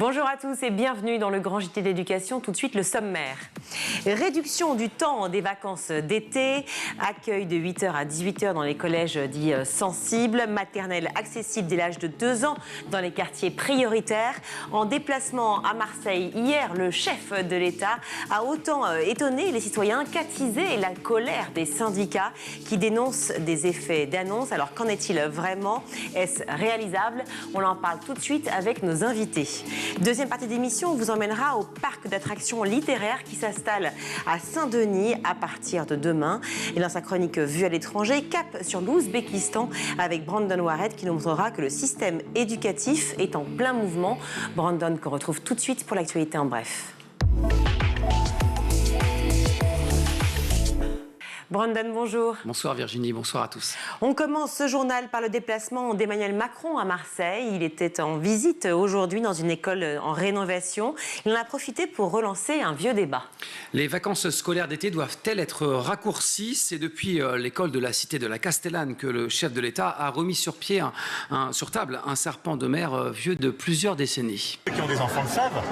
Bonjour à tous et bienvenue dans le Grand JT d'éducation. Tout de suite, le sommaire. Réduction du temps des vacances d'été, accueil de 8h à 18h dans les collèges dits sensibles, maternelle accessible dès l'âge de 2 ans dans les quartiers prioritaires. En déplacement à Marseille hier, le chef de l'État a autant étonné les citoyens qu'attisé la colère des syndicats qui dénoncent des effets d'annonce. Alors qu'en est-il vraiment? Est-ce réalisable? On en parle tout de suite avec nos invités. Deuxième partie d'émission vous emmènera au parc d'attractions littéraires qui s'installe à Saint-Denis à partir de demain. Et dans sa chronique Vue à l'étranger, cap sur l'Ouzbékistan avec Brandon Wared qui nous montrera que le système éducatif est en plein mouvement. Brandon qu'on retrouve tout de suite pour l'actualité en bref. Brandon, bonjour. Bonsoir Virginie, bonsoir à tous. On commence ce journal par le déplacement d'Emmanuel Macron à Marseille. Il était en visite aujourd'hui dans une école en rénovation. Il en a profité pour relancer un vieux débat. Les vacances scolaires d'été doivent-elles être raccourcies? C'est depuis l'école de la cité de la Castellane que le chef de l'État a remis sur pied, sur table, un serpent de mer vieux de plusieurs décennies. Ceux qui ont des enfants le savent.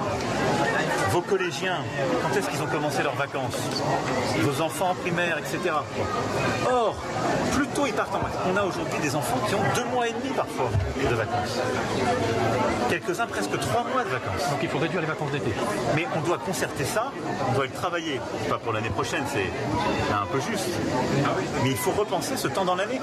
Vos collégiens, quand est-ce qu'ils ont commencé leurs vacances? Vos enfants en primaire, etc. Or, plus tôt ils partent en vacances. On a aujourd'hui des enfants qui ont 2 mois et demi parfois de vacances. Quelques-uns presque 3 mois de vacances. Donc il faut réduire les vacances d'été. Mais on doit concerter ça, on doit le travailler. Pas pour l'année prochaine, c'est un peu juste. Mais il faut repenser ce temps dans l'année.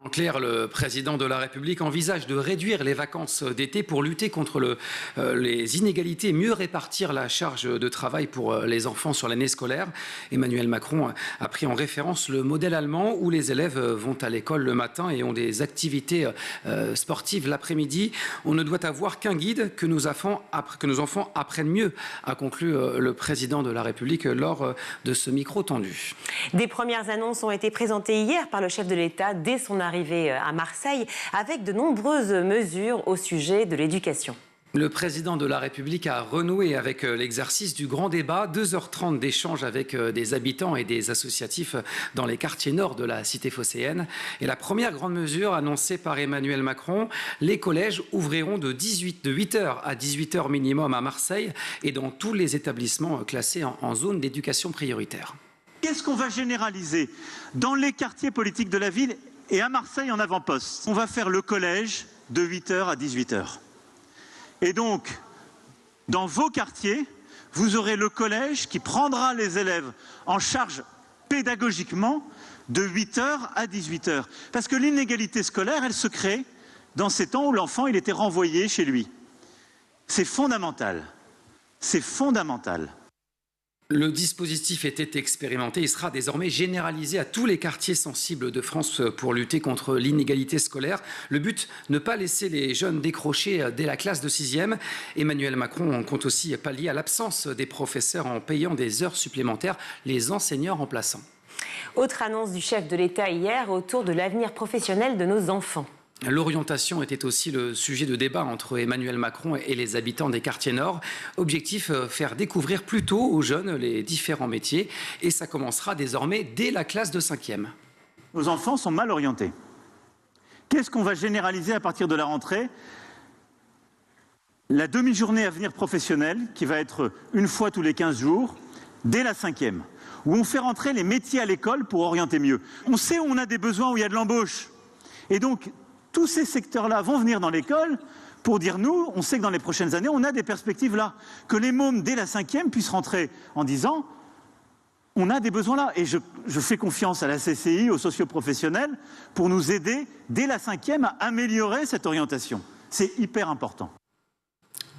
En clair, le président de la République envisage de réduire les vacances d'été pour lutter contre les inégalités et mieux répartir la charge de travail pour les enfants sur l'année scolaire. Emmanuel Macron a pris en référence le modèle allemand où les élèves vont à l'école le matin et ont des activités sportives l'après-midi. On ne doit avoir qu'un guide que nos enfants apprennent mieux, a conclu le président de la République lors de ce micro tendu. Des premières annonces ont été présentées hier par le chef de l'État dès son arrivée à Marseille avec de nombreuses mesures au sujet de l'éducation. Le président de la République a renoué avec l'exercice du grand débat, 2h30 d'échanges avec des habitants et des associatifs dans les quartiers nord de la cité phocéenne. Et la première grande mesure annoncée par Emmanuel Macron, les collèges ouvriront de 8h à 18h minimum à Marseille et dans tous les établissements classés en zone d'éducation prioritaire. Qu'est-ce qu'on va généraliser dans les quartiers politiques de la ville et à Marseille en avant-poste? On va faire le collège de 8h à 18h. Et donc, dans vos quartiers, vous aurez le collège qui prendra les élèves en charge pédagogiquement de 8h à 18h. Parce que l'inégalité scolaire, elle se crée dans ces temps où l'enfant il était renvoyé chez lui. C'est fondamental. C'est fondamental. Le dispositif était expérimenté. Il sera désormais généralisé à tous les quartiers sensibles de France pour lutter contre l'inégalité scolaire. Le but, ne pas laisser les jeunes décrocher dès la classe de 6e. Emmanuel Macron compte aussi pallier à l'absence des professeurs en payant des heures supplémentaires les enseignants remplaçants. Autre annonce du chef de l'État hier autour de l'avenir professionnel de nos enfants. L'orientation était aussi le sujet de débat entre Emmanuel Macron et les habitants des quartiers nord. Objectif, faire découvrir plus tôt aux jeunes les différents métiers. Et ça commencera désormais dès la classe de 5e. Nos enfants sont mal orientés. Qu'est-ce qu'on va généraliser à partir de la rentrée? La demi-journée avenir professionnel, qui va être une fois tous les 15 jours, dès la 5e, où on fait rentrer les métiers à l'école pour orienter mieux. On sait où on a des besoins, où il y a de l'embauche. Et donc, tous ces secteurs-là vont venir dans l'école pour dire, nous, on sait que dans les prochaines années, on a des perspectives là. Que les mômes, dès la 5e, puissent rentrer en disant, on a des besoins là. Et je fais confiance à la CCI, aux socioprofessionnels, pour nous aider, dès la 5e, à améliorer cette orientation. C'est hyper important.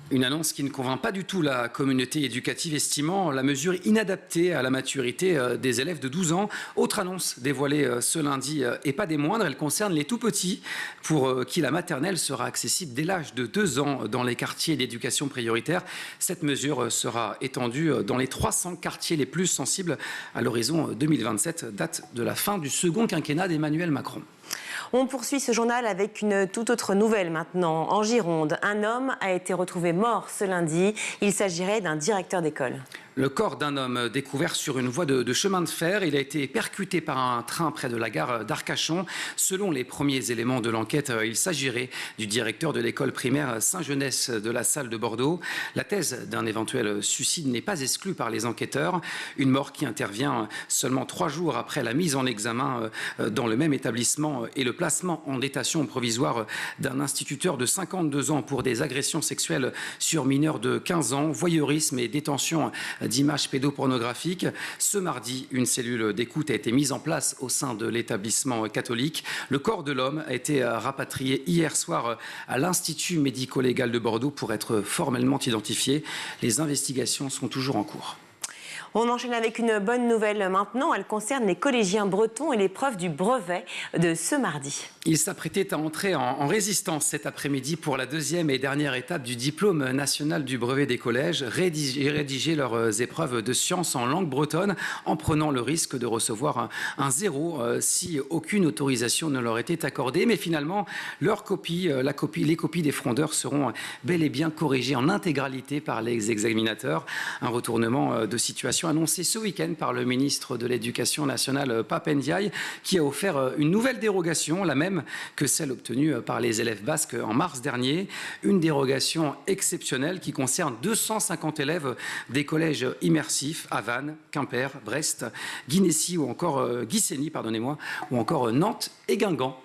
Une annonce qui ne convainc pas du tout la communauté éducative, estimant la mesure inadaptée à la maturité des élèves de 12 ans. Autre annonce dévoilée ce lundi, et pas des moindres, elle concerne les tout-petits, pour qui la maternelle sera accessible dès l'âge de 2 ans dans les quartiers d'éducation prioritaire. Cette mesure sera étendue dans les 300 quartiers les plus sensibles à l'horizon 2027, date de la fin du second quinquennat d'Emmanuel Macron. On poursuit ce journal avec une toute autre nouvelle maintenant. En Gironde, un homme a été retrouvé mort ce lundi. Il s'agirait d'un directeur d'école. Le corps d'un homme découvert sur une voie de chemin de fer. Il a été percuté par un train près de la gare d'Arcachon. Selon les premiers éléments de l'enquête, il s'agirait du directeur de l'école primaire Saint-Genès de la Salle de Bordeaux. La thèse d'un éventuel suicide n'est pas exclue par les enquêteurs. Une mort qui intervient seulement 3 jours après la mise en examen dans le même établissement et le placement en détention provisoire d'un instituteur de 52 ans pour des agressions sexuelles sur mineurs de 15 ans, voyeurisme et détention d'images pédopornographiques. Ce mardi, une cellule d'écoute a été mise en place au sein de l'établissement catholique. Le corps de l'homme a été rapatrié hier soir à l'Institut médico-légal de Bordeaux pour être formellement identifié. Les investigations sont toujours en cours. On enchaîne avec une bonne nouvelle maintenant. Elle concerne les collégiens bretons et l'épreuve du brevet de ce mardi. Ils s'apprêtaient à entrer en résistance cet après-midi pour la 2e et dernière étape du diplôme national du brevet des collèges, rédiger leurs épreuves de sciences en langue bretonne en prenant le risque de recevoir un 0 si aucune autorisation ne leur était accordée. Mais finalement, les copies des frondeurs seront bel et bien corrigées en intégralité par les examinateurs. Un retournement de situation annoncé ce week-end par le ministre de l'Éducation nationale, Pap Ndiaye, qui a offert une nouvelle dérogation, la même que celle obtenue par les élèves basques en mars dernier. Une dérogation exceptionnelle qui concerne 250 élèves des collèges immersifs à Vannes, Quimper, Brest, Guinécy ou encore ou encore Nantes et Guingamp.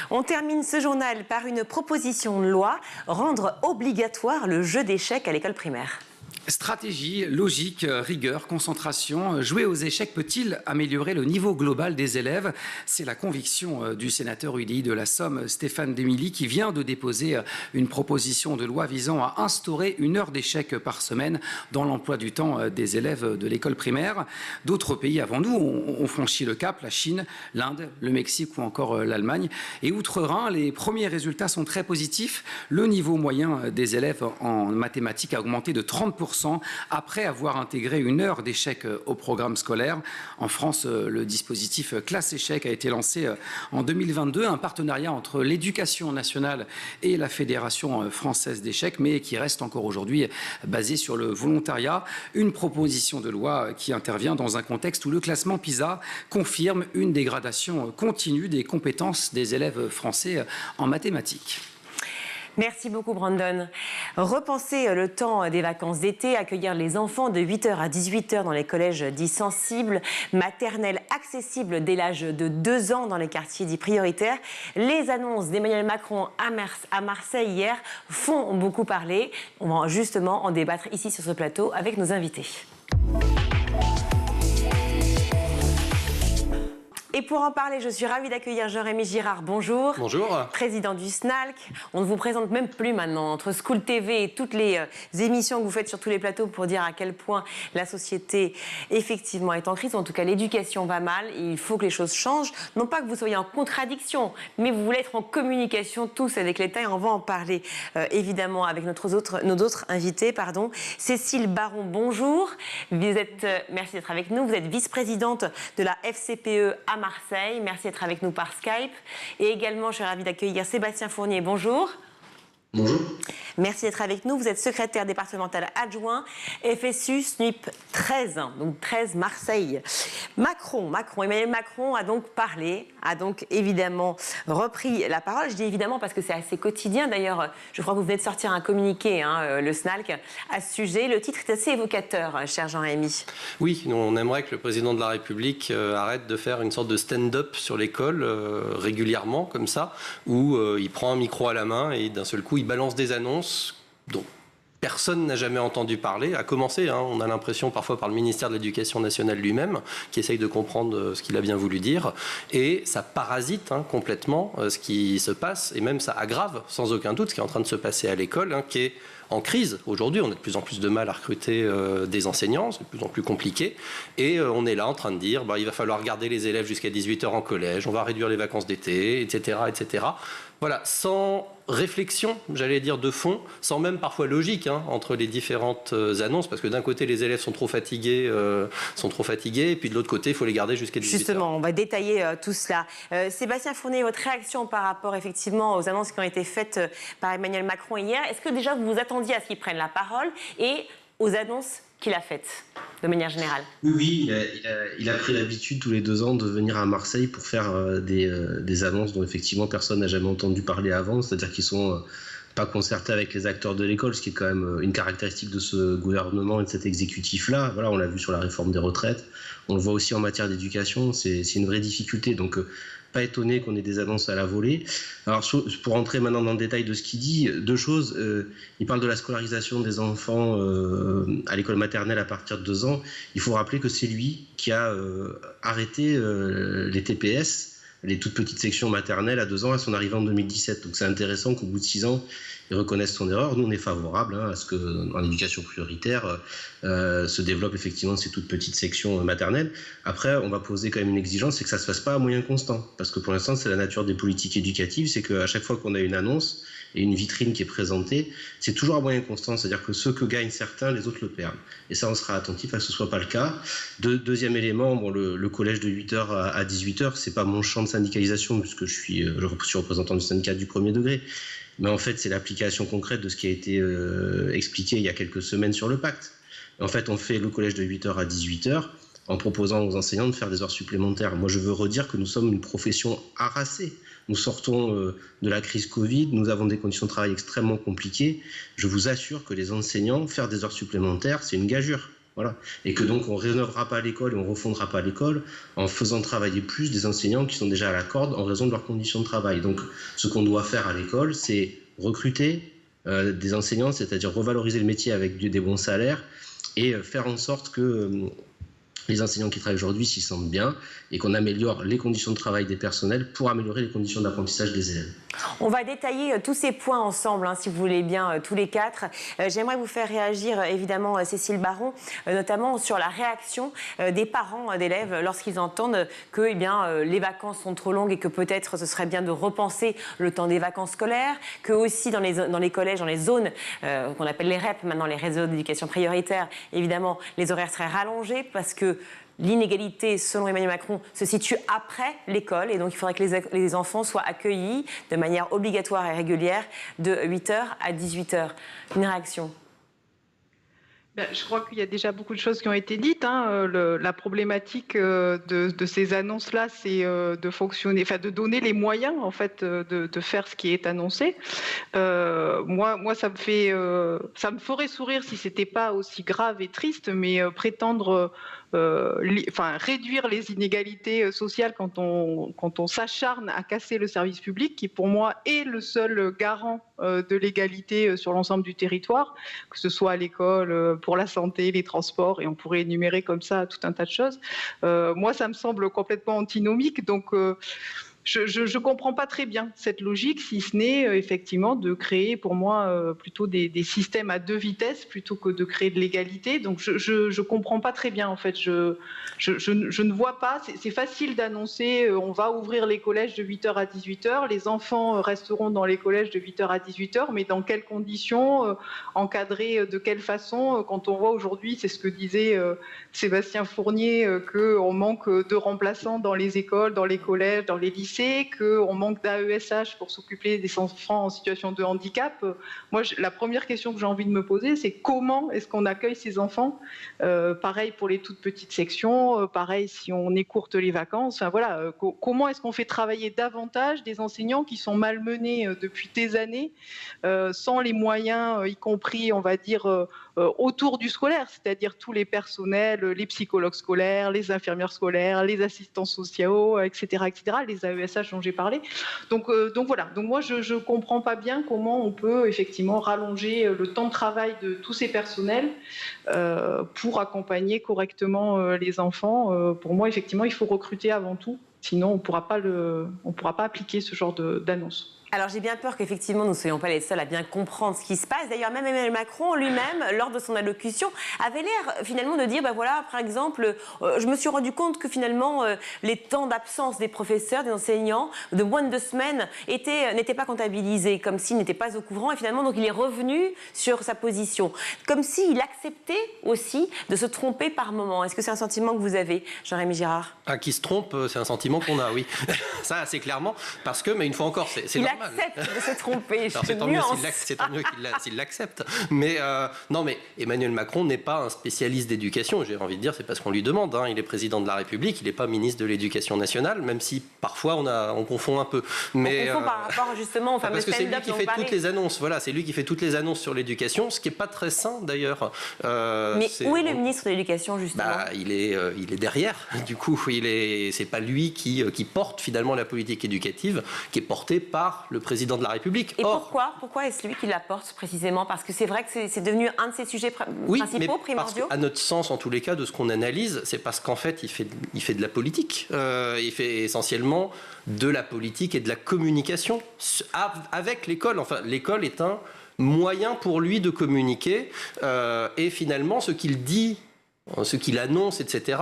On termine ce journal par une proposition de loi, rendre obligatoire le jeu d'échecs à l'école primaire. Stratégie, logique, rigueur, concentration, jouer aux échecs peut-il améliorer le niveau global des élèves? C'est la conviction du sénateur UDI de la Somme, Stéphane Demilly, qui vient de déposer une proposition de loi visant à instaurer 1 heure d'échecs par semaine dans l'emploi du temps des élèves de l'école primaire. D'autres pays avant nous ont franchi le cap, la Chine, l'Inde, le Mexique ou encore l'Allemagne. Et outre-Rhin, les premiers résultats sont très positifs. Le niveau moyen des élèves en mathématiques a augmenté de 30% après avoir intégré 1 heure d'échecs au programme scolaire. En France, le dispositif Classe Échec a été lancé en 2022, un partenariat entre l'Éducation nationale et la Fédération française d'échecs, mais qui reste encore aujourd'hui basé sur le volontariat. Une proposition de loi qui intervient dans un contexte où le classement PISA confirme une dégradation continue des compétences des élèves français en mathématiques. Merci beaucoup Brandon. Repenser le temps des vacances d'été, accueillir les enfants de 8h à 18h dans les collèges dits sensibles, maternelles accessibles dès l'âge de 2 ans dans les quartiers dits prioritaires. Les annonces d'Emmanuel Macron à Marseille hier font beaucoup parler. On va justement en débattre ici sur ce plateau avec nos invités. Et pour en parler, je suis ravie d'accueillir Jean-Rémy Girard. Bonjour. Bonjour. Président du SNALC. On ne vous présente même plus maintenant. Entre School TV et toutes les émissions que vous faites sur tous les plateaux pour dire à quel point la société, effectivement, est en crise. En tout cas, l'éducation va mal. Et il faut que les choses changent. Non pas que vous soyez en contradiction, mais vous voulez être en communication tous avec l'État. Et on va en parler, évidemment, avec nos autres invités. Cécile Baron, bonjour. Merci d'être avec nous. Vous êtes vice-présidente de la FCPE à Marseille. Merci d'être avec nous par Skype. Et également, je suis ravie d'accueillir Sébastien Fournier. Bonjour. Bonjour. Merci d'être avec nous. Vous êtes secrétaire départemental adjoint FSU SNUIP 13, donc 13 Marseille. Emmanuel Macron a donc parlé, a donc évidemment repris la parole. Je dis évidemment parce que c'est assez quotidien. D'ailleurs, je crois que vous venez de sortir un communiqué, le SNALC, à ce sujet. Le titre est assez évocateur, cher Jean-Rémy. Oui, on aimerait que le président de la République arrête de faire une sorte de stand-up sur l'école régulièrement, comme ça, où il prend un micro à la main et d'un seul coup, il balance des annonces dont personne n'a jamais entendu parler, à commencer, on a l'impression parfois par le ministère de l'Éducation nationale lui-même, qui essaye de comprendre ce qu'il a bien voulu dire, et ça parasite complètement ce qui se passe, et même ça aggrave sans aucun doute ce qui est en train de se passer à l'école, qui est en crise. Aujourd'hui, on a de plus en plus de mal à recruter des enseignants, c'est de plus en plus compliqué, et on est là en train de dire il va falloir garder les élèves jusqu'à 18h en collège, on va réduire les vacances d'été, etc., etc. Voilà, sans réflexion, j'allais dire, de fond, sans même parfois logique entre les différentes annonces, parce que d'un côté, les élèves sont trop fatigués, et puis de l'autre côté, il faut les garder jusqu'à 18h. Justement, on va détailler tout cela. Sébastien Fournier, votre réaction par rapport effectivement aux annonces qui ont été faites par Emmanuel Macron hier, est-ce que déjà vous vous attendiez à ce qu'il prenne la parole et aux annonces qu'il a faites, de manière générale? Oui, il a pris l'habitude tous les 2 ans de venir à Marseille pour faire des annonces dont effectivement personne n'a jamais entendu parler avant, c'est-à-dire qu'ils sont pas concertés avec les acteurs de l'école, ce qui est quand même une caractéristique de ce gouvernement et de cet exécutif-là. Voilà, on l'a vu sur la réforme des retraites, on le voit aussi en matière d'éducation, c'est une vraie difficulté. Donc, pas étonné qu'on ait des annonces à la volée. Alors, pour entrer maintenant dans le détail de ce qu'il dit, 2 choses. Il parle de la scolarisation des enfants à l'école maternelle à partir de 2 ans. Il faut rappeler que c'est lui qui a arrêté les TPS, les toutes petites sections maternelles à 2 ans à son arrivée en 2017. Donc c'est intéressant qu'au bout de 6 ans, il reconnaisse son erreur. Nous, on est favorable à ce que, en éducation prioritaire, se développent effectivement ces toutes petites sections maternelles. Après, on va poser quand même une exigence, c'est que ça ne se fasse pas à moyens constants. Parce que pour l'instant, c'est la nature des politiques éducatives, c'est qu'à chaque fois qu'on a une annonce et une vitrine qui est présentée, c'est toujours à moyens constants, c'est-à-dire que ceux que gagnent certains, les autres le perdent. Et ça, on sera attentif à ce que ce ne soit pas le cas. Deuxième élément, bon, le collège de 8h à 18h, ce n'est pas mon champ de syndicalisation, puisque je suis représentant du syndicat du premier degré. Mais en fait, c'est l'application concrète de ce qui a été expliqué il y a quelques semaines sur le pacte. En fait, on fait le collège de 8h à 18h en proposant aux enseignants de faire des heures supplémentaires. Moi, je veux redire que nous sommes une profession harassée. Nous sortons de la crise Covid, nous avons des conditions de travail extrêmement compliquées. Je vous assure que les enseignants, faire des heures supplémentaires, c'est une gageure. Voilà. Et que donc on ne rénovera pas l'école et on ne refondera pas l'école en faisant travailler plus des enseignants qui sont déjà à la corde en raison de leurs conditions de travail. Donc ce qu'on doit faire à l'école, c'est recruter des enseignants, c'est-à-dire revaloriser le métier avec des bons salaires et faire en sorte que les enseignants qui travaillent aujourd'hui s'y sentent bien et qu'on améliore les conditions de travail des personnels pour améliorer les conditions d'apprentissage des élèves. On va détailler tous ces points ensemble, si vous voulez bien, tous les 4. J'aimerais vous faire réagir, évidemment, Cécile Baron, notamment sur la réaction des parents d'élèves lorsqu'ils entendent que les vacances sont trop longues et que peut-être ce serait bien de repenser le temps des vacances scolaires, que aussi dans les collèges, dans les zones qu'on appelle les REP, maintenant les réseaux d'éducation prioritaire, évidemment, les horaires seraient rallongés parce que l'inégalité, selon Emmanuel Macron, se situe après l'école et donc il faudrait que les enfants soient accueillis de manière obligatoire et régulière de 8h à 18h. Une réaction? Je crois qu'il y a déjà beaucoup de choses qui ont été dites. La problématique de ces annonces-là, c'est de donner les moyens en fait de faire ce qui est annoncé. Moi, ça me ferait sourire si c'était pas aussi grave et triste, mais prétendre réduire les inégalités sociales quand on s'acharne à casser le service public, qui pour moi est le seul garant de l'égalité sur l'ensemble du territoire, que ce soit à l'école, pour la santé, les transports, et on pourrait énumérer comme ça tout un tas de choses. Moi, ça me semble complètement antinomique, donc je ne comprends pas très bien cette logique, si ce n'est effectivement de créer pour moi plutôt des systèmes à 2 vitesses plutôt que de créer de l'égalité. Donc je ne comprends pas très bien en fait. Je ne vois pas, c'est facile d'annoncer on va ouvrir les collèges de 8h à 18h, les enfants resteront dans les collèges de 8h à 18h, mais dans quelles conditions, encadrés de quelle façon, quand on voit aujourd'hui, c'est ce que disait Sébastien Fournier, qu'on manque de remplaçants dans les écoles, dans les collèges, dans les lycées, qu'on manque d'AESH pour s'occuper des enfants en situation de handicap. Moi, la première question que j'ai envie de me poser, c'est comment est-ce qu'on accueille ces enfants? Pareil pour les toutes petites sections, pareil si on écourte les vacances. Enfin, voilà, comment est-ce qu'on fait travailler davantage des enseignants qui sont malmenés depuis des années, sans les moyens, y compris, on va dire, autour du scolaire, c'est-à-dire tous les personnels, les psychologues scolaires, les infirmières scolaires, les assistants sociaux, etc., les AESH dont j'ai parlé. Donc voilà. Donc moi, je ne comprends pas bien comment on peut effectivement rallonger le temps de travail de tous ces personnels pour accompagner correctement les enfants. Pour moi, effectivement, il faut recruter avant tout. Sinon, on ne pourra pas appliquer ce genre d'annonce. Alors j'ai bien peur qu'effectivement nous ne soyons pas les seuls à bien comprendre ce qui se passe. D'ailleurs même Emmanuel Macron lui-même, lors de son allocution, avait l'air finalement de dire, voilà, par exemple, je me suis rendu compte que finalement les temps d'absence des professeurs, des enseignants, de moins de 2 semaines n'étaient pas comptabilisés, comme s'il n'était pas au courant, et finalement donc il est revenu sur sa position, comme s'il acceptait aussi de se tromper par moment. Est-ce que c'est un sentiment que vous avez, Jean-Rémy Girard? Qui se trompe, c'est un sentiment qu'on a, oui. Ça, assez clairement, parce que, mais une fois encore, c'est il accepte de se tromper. Alors, c'est tant mieux s'il l'accepte. Mais non, mais Emmanuel Macron n'est pas un spécialiste d'éducation. J'ai envie de dire, c'est parce qu'on lui demande. Hein. Il est président de la République, il n'est pas ministre de l'Éducation nationale, même si parfois on confond un peu. Mais, on confond par rapport justement au fameux parce que c'est lui qui fait toutes les annonces. Voilà, c'est lui qui fait toutes les annonces sur l'éducation, ce qui n'est pas très sain d'ailleurs. Mais où est le ministre de l'Éducation justement? Il est derrière. Du coup, c'est pas lui qui porte finalement la politique éducative, qui est portée par le président de la République. Et pourquoi est-ce lui qui la porte précisément? Parce que c'est vrai que c'est devenu un de ses sujets principaux, primordiaux. À notre sens, en tous les cas, de ce qu'on analyse, c'est parce qu'en fait, il fait de la politique. Il fait essentiellement de la politique et de la communication avec l'école. Enfin, l'école est un moyen pour lui de communiquer. Et finalement, ce qu'il dit, ce qu'il annonce, etc.,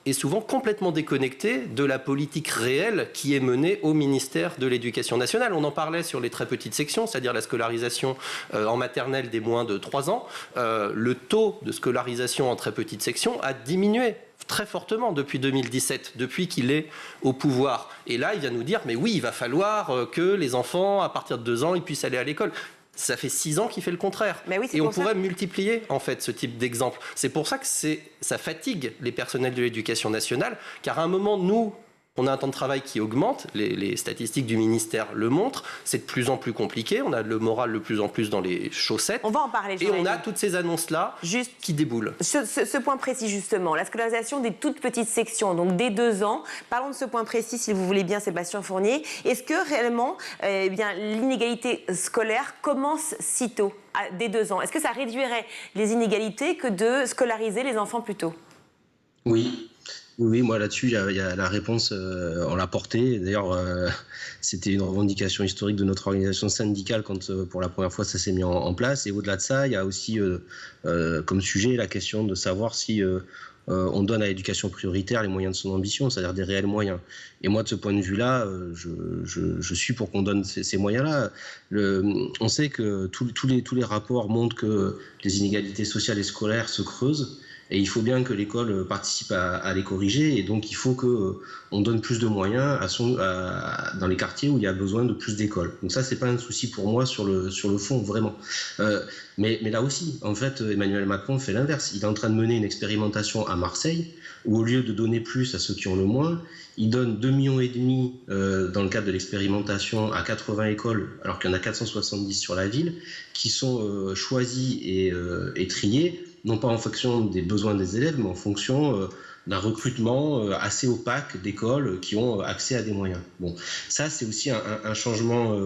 est souvent complètement déconnecté de la politique réelle qui est menée au ministère de l'Éducation nationale. On en parlait sur les très petites sections, c'est-à-dire la scolarisation en maternelle des moins de 3 ans. Le taux de scolarisation en très petites sections a diminué très fortement depuis 2017, depuis qu'il est au pouvoir. Et là, il vient nous dire, mais oui, il va falloir que les enfants, à partir de 2 ans, ils puissent aller à l'école. Ça fait 6 ans qu'il fait le contraire. Et on pourrait multiplier, en fait, ce type d'exemple. C'est pour ça que ça fatigue les personnels de l'éducation nationale, car à un moment, nous, on a un temps de travail qui augmente, les statistiques du ministère le montrent, c'est de plus en plus compliqué, on a le moral de plus en plus dans les chaussettes. On va en parler. Et on a toutes ces annonces-là qui déboulent. Ce point précis, justement, la scolarisation des toutes petites sections, donc dès 2 ans. Parlons de ce point précis, si vous voulez bien, Sébastien Fournier. Est-ce que réellement, l'inégalité scolaire commence si tôt, dès 2 ans? Est-ce que ça réduirait les inégalités que de scolariser les enfants plus tôt? Oui, moi là-dessus, il y a la réponse, on l'a portée. D'ailleurs, c'était une revendication historique de notre organisation syndicale quand pour la première fois ça s'est mis en place. Et au-delà de ça, il y a aussi comme sujet la question de savoir si on donne à l'éducation prioritaire les moyens de son ambition, c'est-à-dire des réels moyens. Et moi, de ce point de vue-là, je suis pour qu'on donne ces moyens-là. On sait que tous les rapports montrent que les inégalités sociales et scolaires se creusent. Et il faut bien que l'école participe à les corriger. Et donc, il faut qu'on donne plus de moyens dans les quartiers où il y a besoin de plus d'écoles. Donc ça, c'est pas un souci pour moi sur le fond, vraiment. Mais là aussi, en fait, Emmanuel Macron fait l'inverse. Il est en train de mener une expérimentation à Marseille où, au lieu de donner plus à ceux qui ont le moins, il donne 2,5 millions dans le cadre de l'expérimentation à 80 écoles, alors qu'il y en a 470 sur la ville, qui sont choisies et triées, non pas en fonction des besoins des élèves, mais en fonction d'un recrutement assez opaque d'écoles qui ont accès à des moyens. Bon, ça c'est aussi un changement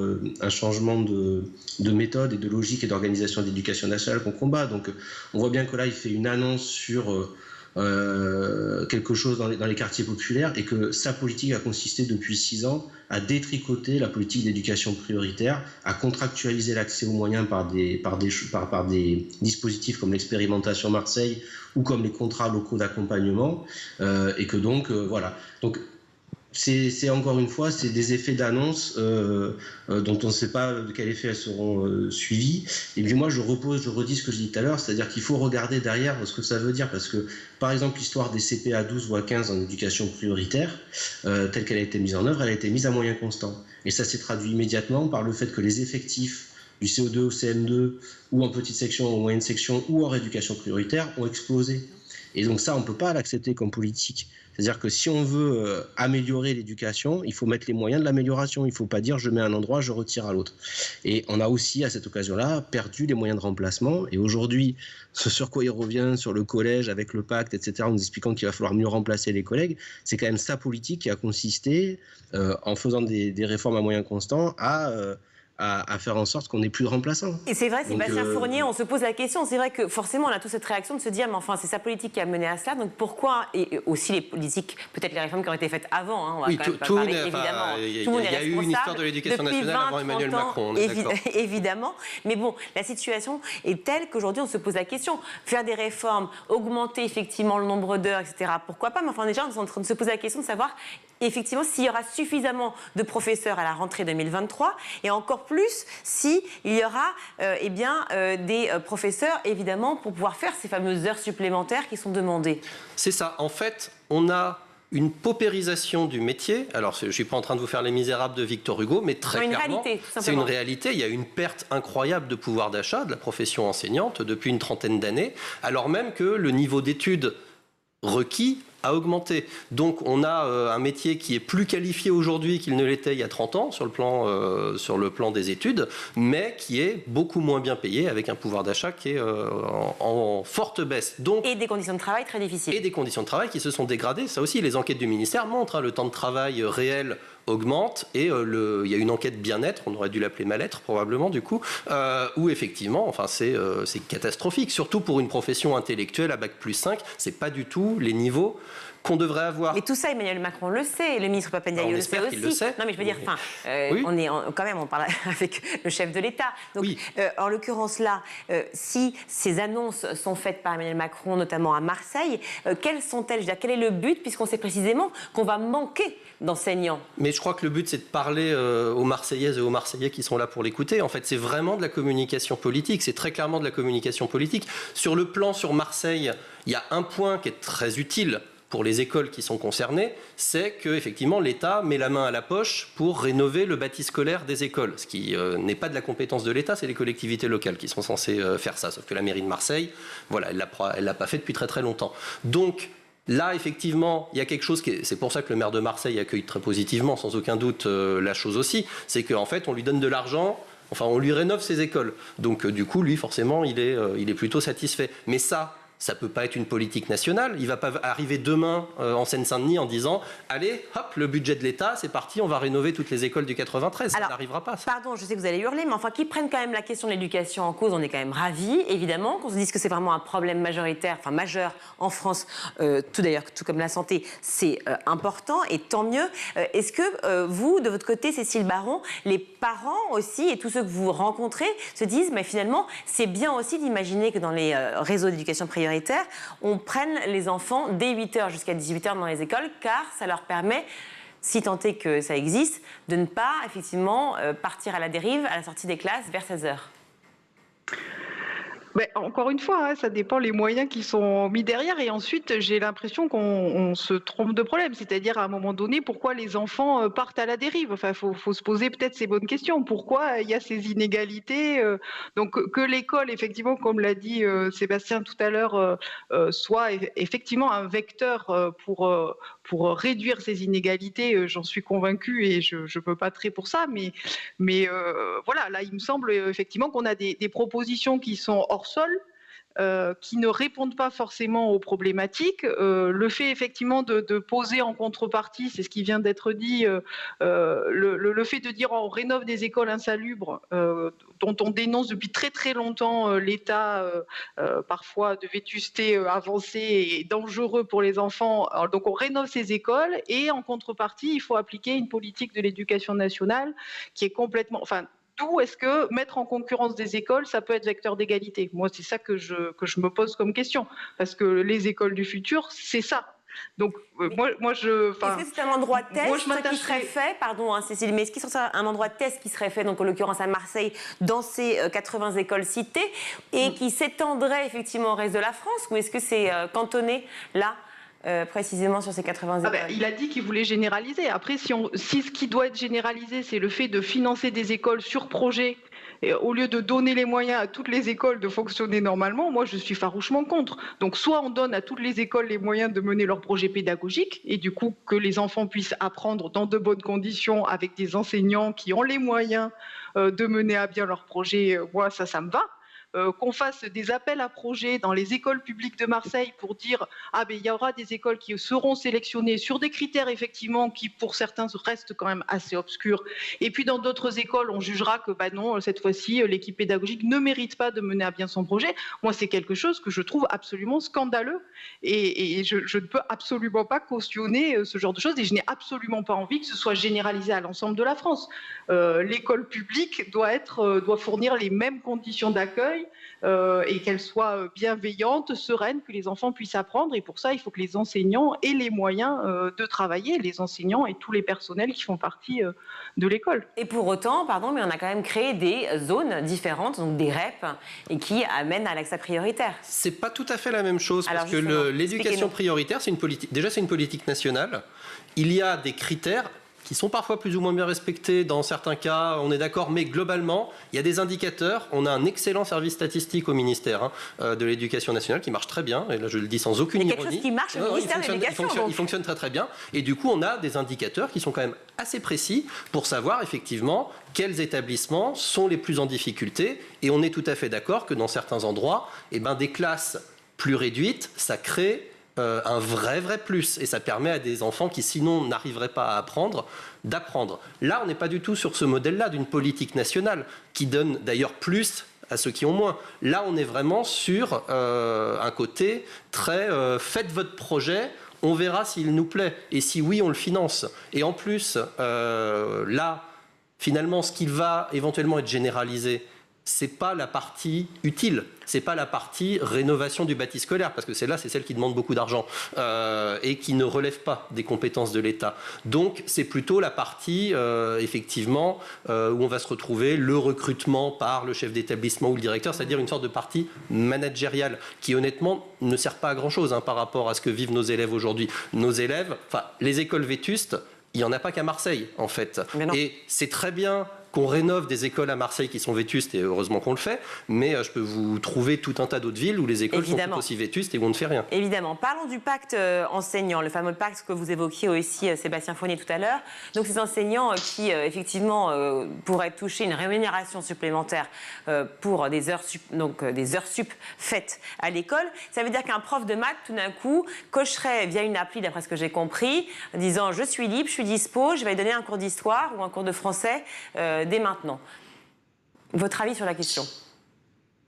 de méthode et de logique et d'organisation de l'éducation nationale qu'on combat. Donc on voit bien que là il fait une annonce sur quelque chose dans les quartiers populaires et que sa politique a consisté depuis 6 ans à détricoter la politique d'éducation prioritaire, à contractualiser l'accès aux moyens par des dispositifs comme l'expérimentation Marseille ou comme les contrats locaux d'accompagnement et que donc voilà. Donc c'est encore une fois, c'est des effets d'annonce dont on ne sait pas de quel effet elles seront suivies. Et puis moi, je redis ce que je dis tout à l'heure, c'est-à-dire qu'il faut regarder derrière ce que ça veut dire, parce que, par exemple, l'histoire des CP à 12 ou à 15 en éducation prioritaire, telle qu'elle a été mise en œuvre, elle a été mise à moyens constants. Et ça s'est traduit immédiatement par le fait que les effectifs du CO2 au CM2, ou en petite section, ou en moyenne section, ou en rééducation prioritaire, ont explosé. Et donc ça, on ne peut pas l'accepter comme politique. C'est-à-dire que si on veut améliorer l'éducation, il faut mettre les moyens de l'amélioration. Il ne faut pas dire je mets à un endroit, je retire à l'autre. Et on a aussi, à cette occasion-là, perdu les moyens de remplacement. Et aujourd'hui, ce sur quoi il revient sur le collège avec le pacte, etc., en nous expliquant qu'il va falloir mieux remplacer les collègues, c'est quand même sa politique qui a consisté, en faisant des réformes à moyens constants, à faire en sorte qu'on n'ait plus de remplaçants. Et c'est vrai, Sébastien Fournier, on se pose la question. C'est vrai que forcément, on a toute cette réaction de se dire, mais enfin, c'est sa politique qui a mené à cela. Donc pourquoi, et aussi les politiques, peut-être les réformes qui ont été faites avant, hein, on va quand même pas parler, évidemment. Tout le monde est responsable. Il y a eu une histoire de l'éducation nationale avant Emmanuel Macron, on est d'accord. Évidemment. Mais bon, la situation est telle qu'aujourd'hui, on se pose la question. Faire des réformes, augmenter effectivement le nombre d'heures, etc., pourquoi pas? Mais enfin, déjà, on est en train de se poser la question de savoir effectivement s'il y aura suffisamment de professeurs à la rentrée 2023 et encore plus s'il y aura des professeurs évidemment pour pouvoir faire ces fameuses heures supplémentaires qui sont demandées. C'est ça. En fait, on a une paupérisation du métier. Alors, je ne suis pas en train de vous faire Les Misérables de Victor Hugo, mais très clairement, c'est une réalité. Il y a une perte incroyable de pouvoir d'achat de la profession enseignante depuis une trentaine d'années, alors même que le niveau d'études requis a augmenté. Donc on a un métier qui est plus qualifié aujourd'hui qu'il ne l'était il y a 30 ans sur le plan des études, mais qui est beaucoup moins bien payé avec un pouvoir d'achat qui est en forte baisse. Donc, et des conditions de travail très difficiles. Et des conditions de travail qui se sont dégradées. Ça aussi, les enquêtes du ministère montrent, le temps de travail réel augmente et il y a une enquête bien-être, on aurait dû l'appeler mal-être probablement du coup, où effectivement, enfin c'est catastrophique, surtout pour une profession intellectuelle à Bac+5, c'est pas du tout les niveaux qu'on devrait avoir. Mais tout ça, Emmanuel Macron le sait, le ministre Pap Ndiaye le sait aussi. Le sait. Non, mais je veux dire, oui. On parle avec le chef de l'État. Donc, oui. En l'occurrence là, si ces annonces sont faites par Emmanuel Macron, notamment à Marseille, quelles sont-elles ? Je veux dire, quel est le but, puisqu'on sait précisément qu'on va manquer d'enseignants ? Mais je crois que le but, c'est de parler aux Marseillaises et aux Marseillais qui sont là pour l'écouter. En fait, c'est vraiment de la communication politique. C'est très clairement de la communication politique. Sur le plan sur Marseille, il y a un point qui est très utile pour les écoles qui sont concernées, c'est qu'effectivement l'État met la main à la poche pour rénover le bâti scolaire des écoles. Ce qui n'est pas de la compétence de l'État, c'est les collectivités locales qui sont censées faire ça. Sauf que la mairie de Marseille, voilà, elle l'a pas fait depuis très très longtemps. Donc là, effectivement, il y a quelque chose c'est pour ça que le maire de Marseille accueille très positivement, sans aucun doute, la chose aussi, c'est qu'en fait, on lui donne de l'argent. Enfin, on lui rénove ses écoles. Donc, du coup, lui, forcément, il est plutôt satisfait. Mais ça ne peut pas être une politique nationale. Il ne va pas arriver demain en Seine-Saint-Denis en disant « Allez, hop, le budget de l'État, c'est parti, on va rénover toutes les écoles du 93 ». Ça n'arrivera pas. Ça. Pardon, je sais que vous allez hurler, mais enfin, qu'ils prennent quand même la question de l'éducation en cause, on est quand même ravis, évidemment, qu'on se dise que c'est vraiment un problème majeur en France, tout comme la santé, c'est important, et tant mieux. Est-ce que vous, de votre côté, Cécile Baron, les parents aussi, et tous ceux que vous rencontrez, se disent « Mais finalement, c'est bien aussi d'imaginer que dans les réseaux d'éducation prioritaire, on prenne les enfants dès 8h jusqu'à 18h dans les écoles, car ça leur permet, si tant est que ça existe, de ne pas effectivement partir à la dérive à la sortie des classes vers 16h. Mais encore une fois, ça dépend les moyens qui sont mis derrière. Et ensuite, j'ai l'impression qu'on se trompe de problème. C'est-à-dire, à un moment donné, pourquoi les enfants partent à la dérive ? Enfin, faut se poser peut-être ces bonnes questions. Pourquoi il y a ces inégalités ? Donc, que l'école, effectivement, comme l'a dit Sébastien tout à l'heure, soit effectivement un vecteur pour réduire ces inégalités, j'en suis convaincue et je ne peux pas trer pour ça. Mais voilà, là, il me semble effectivement qu'on a des propositions qui sont hors sol, qui ne répondent pas forcément aux problématiques. Le fait effectivement de poser en contrepartie, c'est ce qui vient d'être dit, le fait de dire on rénove des écoles insalubres, dont on dénonce depuis très très longtemps l'état parfois de vétusté avancée et dangereux pour les enfants. Alors, donc on rénove ces écoles et en contrepartie, il faut appliquer une politique de l'éducation nationale qui est complètement... D'où est-ce que mettre en concurrence des écoles, ça peut être vecteur d'égalité ? Moi, c'est ça que je me pose comme question. Parce que les écoles du futur, c'est ça. Donc, moi je... Est-ce que c'est un endroit test qui serait fait, pardon Cécile, mais est-ce qu'il serait un endroit test qui serait fait, donc en l'occurrence à Marseille, dans ces 80 écoles citées, et qui s'étendrait effectivement au reste de la France, ou est-ce que c'est cantonné là précisément sur ces 80 écoles? Il a dit qu'il voulait généraliser. Après, si ce qui doit être généralisé, c'est le fait de financer des écoles sur projet, et au lieu de donner les moyens à toutes les écoles de fonctionner normalement, moi je suis farouchement contre. Donc soit on donne à toutes les écoles les moyens de mener leur projet pédagogique, et du coup que les enfants puissent apprendre dans de bonnes conditions avec des enseignants qui ont les moyens de mener à bien leur projet. Moi ça me va. Qu'on fasse des appels à projets dans les écoles publiques de Marseille pour dire il y aura des écoles qui seront sélectionnées sur des critères effectivement qui pour certains restent quand même assez obscurs, et puis dans d'autres écoles on jugera que non, cette fois-ci l'équipe pédagogique ne mérite pas de mener à bien son projet. Moi c'est quelque chose que je trouve absolument scandaleux, et je ne peux absolument pas cautionner ce genre de choses, et je n'ai absolument pas envie que ce soit généralisé à l'ensemble de la France. L'école publique doit fournir les mêmes conditions d'accueil d'accueil et qu'elle soit bienveillante, sereine, que les enfants puissent apprendre. Et pour ça, il faut que les enseignants aient les moyens de travailler, les enseignants et tous les personnels qui font partie de l'école. Et pour autant, pardon, mais on a quand même créé des zones différentes, donc des REP, et qui amènent à l'accès prioritaire. C'est pas tout à fait la même chose, Alors parce que l'éducation prioritaire, c'est une politique. Déjà, c'est une politique nationale. Il y a des critères qui sont parfois plus ou moins bien respectés. Dans certains cas, on est d'accord, mais globalement, il y a des indicateurs. On a un excellent service statistique au ministère de l'Éducation nationale qui marche très bien. Et là, je le dis sans aucune ironie. Il y a quelque chose qui marche au ministère de l'Éducation. Il fonctionne très très bien. Et du coup, on a des indicateurs qui sont quand même assez précis pour savoir effectivement quels établissements sont les plus en difficulté. Et on est tout à fait d'accord que dans certains endroits, des classes plus réduites, ça crée un vrai plus, et ça permet à des enfants qui sinon n'arriveraient pas à apprendre, d'apprendre. Là, on n'est pas du tout sur ce modèle-là d'une politique nationale qui donne d'ailleurs plus à ceux qui ont moins. Là, on est vraiment sur un côté très faites votre projet, on verra s'il nous plaît, et si oui, on le finance. Et en plus, là, finalement, ce qui va éventuellement être généralisé, c'est pas la partie utile, c'est pas la partie rénovation du bâti scolaire, parce que c'est celle qui demande beaucoup d'argent et qui ne relève pas des compétences de l'État. Donc c'est plutôt la partie effectivement où on va se retrouver le recrutement par le chef d'établissement ou le directeur, c'est-à-dire une sorte de partie managériale qui honnêtement ne sert pas à grand-chose par rapport à ce que vivent nos élèves aujourd'hui. Nos élèves, les écoles vétustes, il n'y en a pas qu'à Marseille en fait. Et c'est très bien qu'on rénove des écoles à Marseille qui sont vétustes, et heureusement qu'on le fait, mais je peux vous trouver tout un tas d'autres villes où les écoles sont tout aussi vétustes et où on ne fait rien. Évidemment. Parlons du pacte enseignant, le fameux pacte que vous évoquiez aussi, Sébastien Fournier, tout à l'heure. Donc ces enseignants qui, effectivement, pourraient toucher une rémunération supplémentaire pour des heures sup faites à l'école. Ça veut dire qu'un prof de maths, tout d'un coup, cocherait via une appli, d'après ce que j'ai compris, en disant « je suis libre, je suis dispo, je vais donner un cours d'histoire ou un cours de français dès maintenant ». Votre avis sur la question ?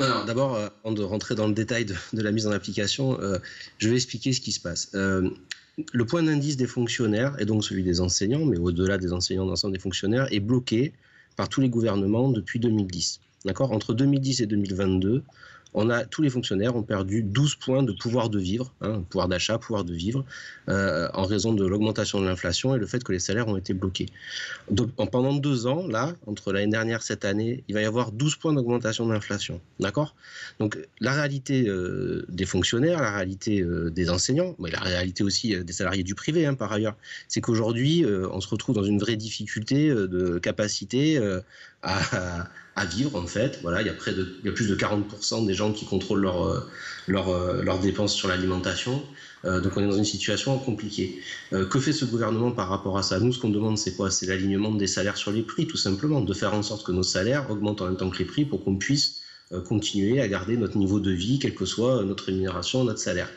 Alors d'abord, avant de rentrer dans le détail de la mise en application, je vais expliquer ce qui se passe. Le point d'indice des fonctionnaires, et donc celui des enseignants, mais au-delà des enseignants, l'ensemble des fonctionnaires, est bloqué par tous les gouvernements depuis 2010. D'accord ? Entre 2010 et 2022, tous les fonctionnaires ont perdu 12 points de pouvoir de vivre, pouvoir d'achat, pouvoir de vivre, en raison de l'augmentation de l'inflation et le fait que les salaires ont été bloqués. Donc, pendant 2 ans, là, entre l'année dernière et cette année, il va y avoir 12 points d'augmentation de l'inflation. D'accord ? Donc la réalité des fonctionnaires, la réalité des enseignants, mais la réalité aussi des salariés du privé, par ailleurs, c'est qu'aujourd'hui, on se retrouve dans une vraie difficulté de capacité à vivre en fait. Voilà, il y a plus de 40% des gens qui contrôlent leurs dépenses sur l'alimentation. Donc on est dans une situation compliquée. Que fait ce gouvernement par rapport à ça ? Nous, ce qu'on demande, c'est quoi ? C'est l'alignement des salaires sur les prix, tout simplement, de faire en sorte que nos salaires augmentent en même temps que les prix pour qu'on puisse continuer à garder notre niveau de vie, quelle que soit notre rémunération, notre salaire.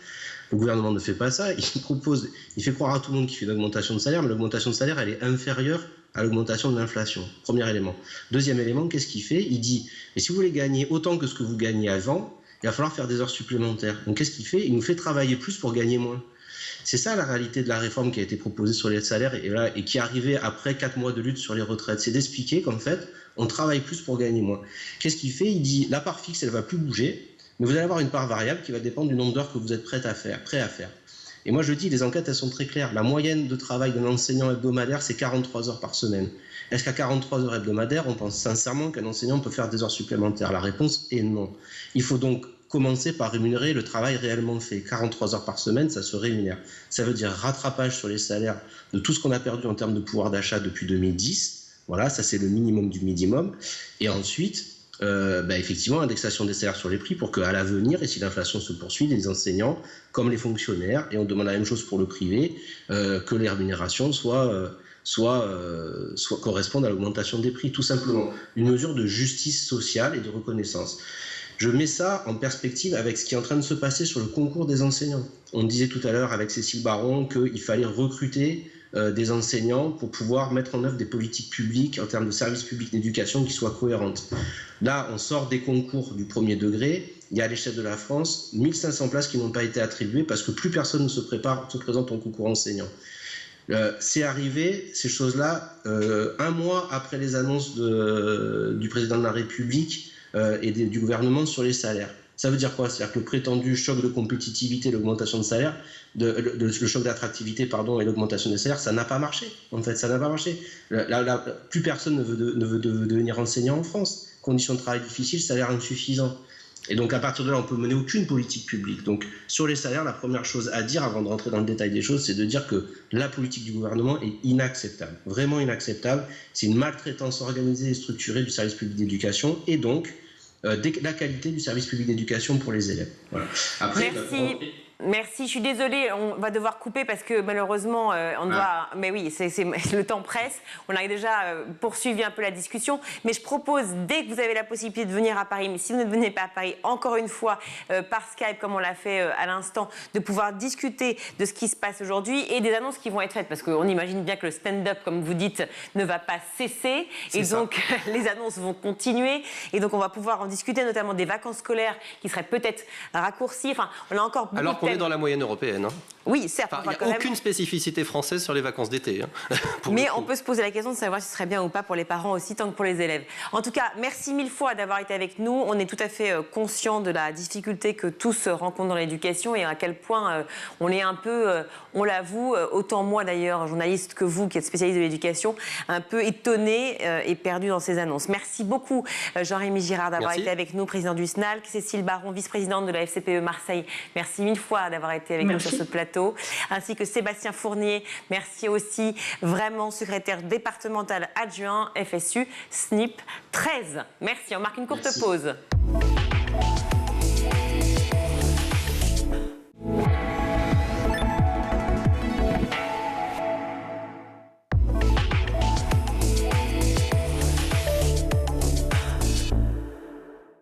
Le gouvernement ne fait pas ça. Il fait croire à tout le monde qu'il fait une augmentation de salaire, mais l'augmentation de salaire, elle est inférieure à l'augmentation de l'inflation. Premier élément. Deuxième élément, qu'est-ce qu'il fait ? Il dit, mais si vous voulez gagner autant que ce que vous gagnez avant, il va falloir faire des heures supplémentaires. Donc qu'est-ce qu'il fait ? Il nous fait travailler plus pour gagner moins. C'est ça la réalité de la réforme qui a été proposée sur les salaires et qui est arrivée après 4 mois de lutte sur les retraites. C'est d'expliquer qu'en fait, on travaille plus pour gagner moins. Qu'est-ce qu'il fait ? Il dit, la part fixe, elle ne va plus bouger, mais vous allez avoir une part variable qui va dépendre du nombre d'heures que vous êtes prêt à faire. Et moi, je dis, les enquêtes, elles sont très claires. La moyenne de travail d'un enseignant hebdomadaire, c'est 43 heures par semaine. Est-ce qu'à 43 heures hebdomadaires, on pense sincèrement qu'un enseignant peut faire des heures supplémentaires ? La réponse est non. Il faut donc commencer par rémunérer le travail réellement fait. 43 heures par semaine, ça se rémunère. Ça veut dire rattrapage sur les salaires de tout ce qu'on a perdu en termes de pouvoir d'achat depuis 2010. Voilà, ça c'est le minimum du minimum. Et ensuite, effectivement, indexation des salaires sur les prix pour qu'à l'avenir, et si l'inflation se poursuit, les enseignants, comme les fonctionnaires, et on demande la même chose pour le privé, que les rémunérations correspondent à l'augmentation des prix, tout simplement. Une mesure de justice sociale et de reconnaissance. Je mets ça en perspective avec ce qui est en train de se passer sur le concours des enseignants. On disait tout à l'heure avec Cécile Baron qu'il fallait recruter des enseignants pour pouvoir mettre en œuvre des politiques publiques en termes de services publics d'éducation qui soient cohérentes. Là, on sort des concours du premier degré. Il y a à l'échelle de la France 1500 places qui n'ont pas été attribuées parce que plus personne ne se présente au concours enseignant. C'est arrivé, ces choses-là, 1 mois après les annonces du président de la République et du gouvernement sur les salaires. Ça veut dire quoi? C'est-à-dire que le prétendu choc de compétitivité, l'augmentation de salaire, le choc d'attractivité, pardon, et l'augmentation des salaires, ça n'a pas marché. En fait, ça n'a pas marché. Plus personne ne veut devenir enseignant en France. Conditions de travail difficiles, salaire insuffisant. Et donc, à partir de là, on peut mener aucune politique publique. Donc, sur les salaires, la première chose à dire, avant de rentrer dans le détail des choses, c'est de dire que la politique du gouvernement est inacceptable. Vraiment inacceptable. C'est une maltraitance organisée et structurée du service public d'éducation. Et donc, la qualité du service public d'éducation pour les élèves. Voilà. Après, merci. Merci, je suis désolée, on va devoir couper parce que malheureusement, on doit... Mais oui, le temps presse. On a déjà poursuivi un peu la discussion. Mais je propose, dès que vous avez la possibilité de venir à Paris, mais si vous ne venez pas à Paris, encore une fois, par Skype, comme on l'a fait à l'instant, de pouvoir discuter de ce qui se passe aujourd'hui et des annonces qui vont être faites. Parce qu'on imagine bien que le stand-up, comme vous dites, ne va pas cesser. Et donc, les annonces vont continuer. Et donc, on va pouvoir en discuter, notamment des vacances scolaires qui seraient peut-être raccourcies. Enfin, on a encore beaucoup Alors qu'on est dans la moyenne européenne. Hein. Oui, certes. Il n'y a aucune spécificité française sur les vacances d'été. Hein, mais on peut se poser la question de savoir si ce serait bien ou pas pour les parents aussi, tant que pour les élèves. En tout cas, merci mille fois d'avoir été avec nous. On est tout à fait conscient de la difficulté que tous rencontrent dans l'éducation et à quel point on est un peu, on l'avoue, autant moi d'ailleurs, journaliste, que vous qui êtes spécialiste de l'éducation, un peu étonné et perdu dans ces annonces. Merci beaucoup Jean-Rémy Girard d'avoir été avec nous, président du SNALC, Cécile Baron, vice-présidente de la FCPE Marseille. Merci mille fois d'avoir été avec nous sur ce plateau, ainsi que Sébastien Fournier. Merci aussi, vraiment secrétaire départemental adjoint FSU SNIP 13. Merci, on marque une courte pause.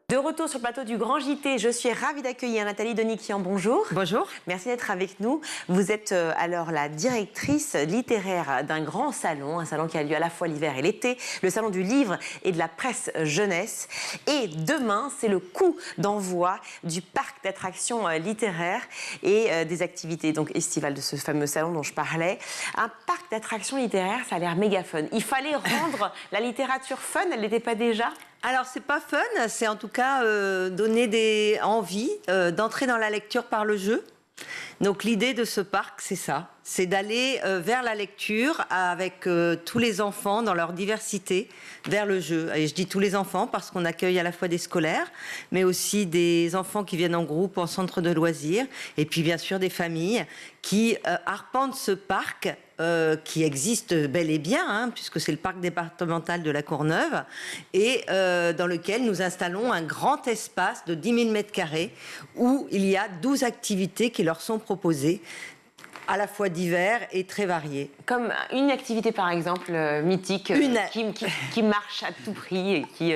De retour sur le plateau du Grand JT, je suis ravie d'accueillir Nathalie Deniquian. Bonjour. Bonjour. Merci d'être avec nous. Vous êtes alors la directrice littéraire d'un grand salon, un salon qui a lieu à la fois l'hiver et l'été, le salon du livre et de la presse jeunesse. Et demain, c'est le coup d'envoi du parc d'attractions littéraires et des activités donc estivales de ce fameux salon dont je parlais. Un parc d'attractions littéraires, ça a l'air méga fun. Il fallait rendre la littérature fun, elle n'était pas déjà ? Alors, c'est pas fun, c'est en tout cas donner des envies d'entrer dans la lecture par le jeu. Donc, l'idée de ce parc, c'est ça. C'est d'aller vers la lecture avec tous les enfants dans leur diversité, vers le jeu. Et je dis tous les enfants parce qu'on accueille à la fois des scolaires, mais aussi des enfants qui viennent en groupe, en centre de loisirs, et puis bien sûr des familles qui arpentent ce parc qui existe bel et bien, hein, puisque c'est le parc départemental de la Courneuve, et dans lequel nous installons un grand espace de 10 000 m² où il y a 12 activités qui leur sont proposées, à la fois divers et très variés. Comme une activité, par exemple, mythique, qui marche à tout prix et qui...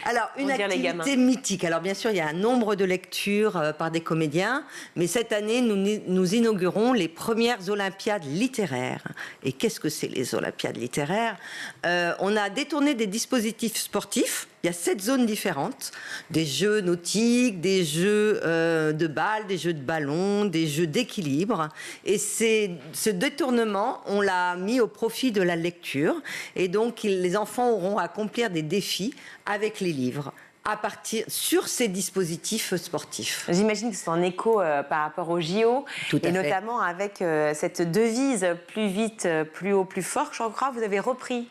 Alors, une activité mythique. Alors, bien sûr, il y a un nombre de lectures par des comédiens, mais cette année, nous inaugurons les premières Olympiades littéraires. Et qu'est-ce que c'est, les Olympiades littéraires ? On a détourné des dispositifs sportifs. Il y a 7 zones différentes, des jeux nautiques, des jeux de balles, des jeux de ballon, des jeux d'équilibre. Et ce détournement, on l'a mis au profit de la lecture. Et donc, les enfants auront à accomplir des défis avec les livres à partir sur ces dispositifs sportifs. J'imagine que c'est en écho par rapport au JO, et notamment avec cette devise « plus vite, plus haut, plus fort ». Je crois que vous avez repris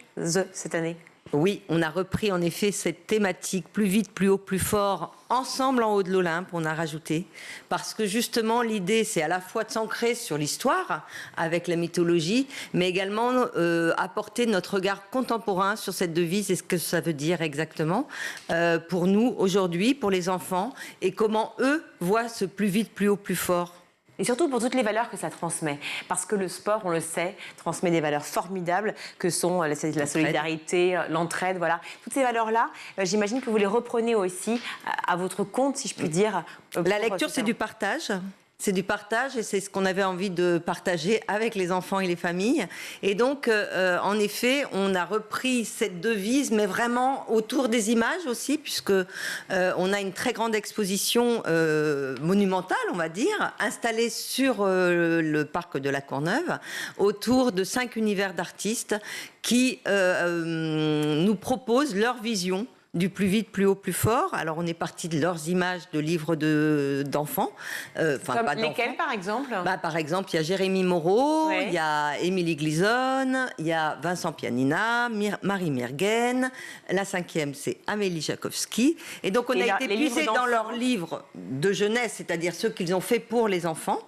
cette année. Oui, on a repris en effet cette thématique plus vite, plus haut, plus fort, ensemble en haut de l'Olympe, on a rajouté, parce que justement l'idée c'est à la fois de s'ancrer sur l'histoire avec la mythologie, mais également apporter notre regard contemporain sur cette devise et ce que ça veut dire exactement pour nous aujourd'hui, pour les enfants, et comment eux voient ce plus vite, plus haut, plus fort. Et surtout pour toutes les valeurs que ça transmet. Parce que le sport, on le sait, transmet des valeurs formidables que sont la solidarité, l'entraide, voilà. Toutes ces valeurs-là, j'imagine que vous les reprenez aussi à votre compte, si je puis dire. La lecture, c'est du partage. C'est du partage et c'est ce qu'on avait envie de partager avec les enfants et les familles. Et donc, en effet, on a repris cette devise, mais vraiment autour des images aussi, puisque on a une très grande exposition monumentale, on va dire, installée sur le parc de la Courneuve, autour de 5 univers d'artistes qui nous proposent leur vision du plus vite, plus haut, plus fort. Alors, on est parti de leurs images de livres d'enfants. Comme lesquels, par exemple? Par exemple, il y a Jérémy Moreau, il y a Émilie Glisonne, il y a Vincent Pianina, Marie Mergen. La 5e, c'est Amélie Jakowski. Et donc, on a été puisé dans leurs livres de jeunesse, c'est-à-dire ceux qu'ils ont fait pour les enfants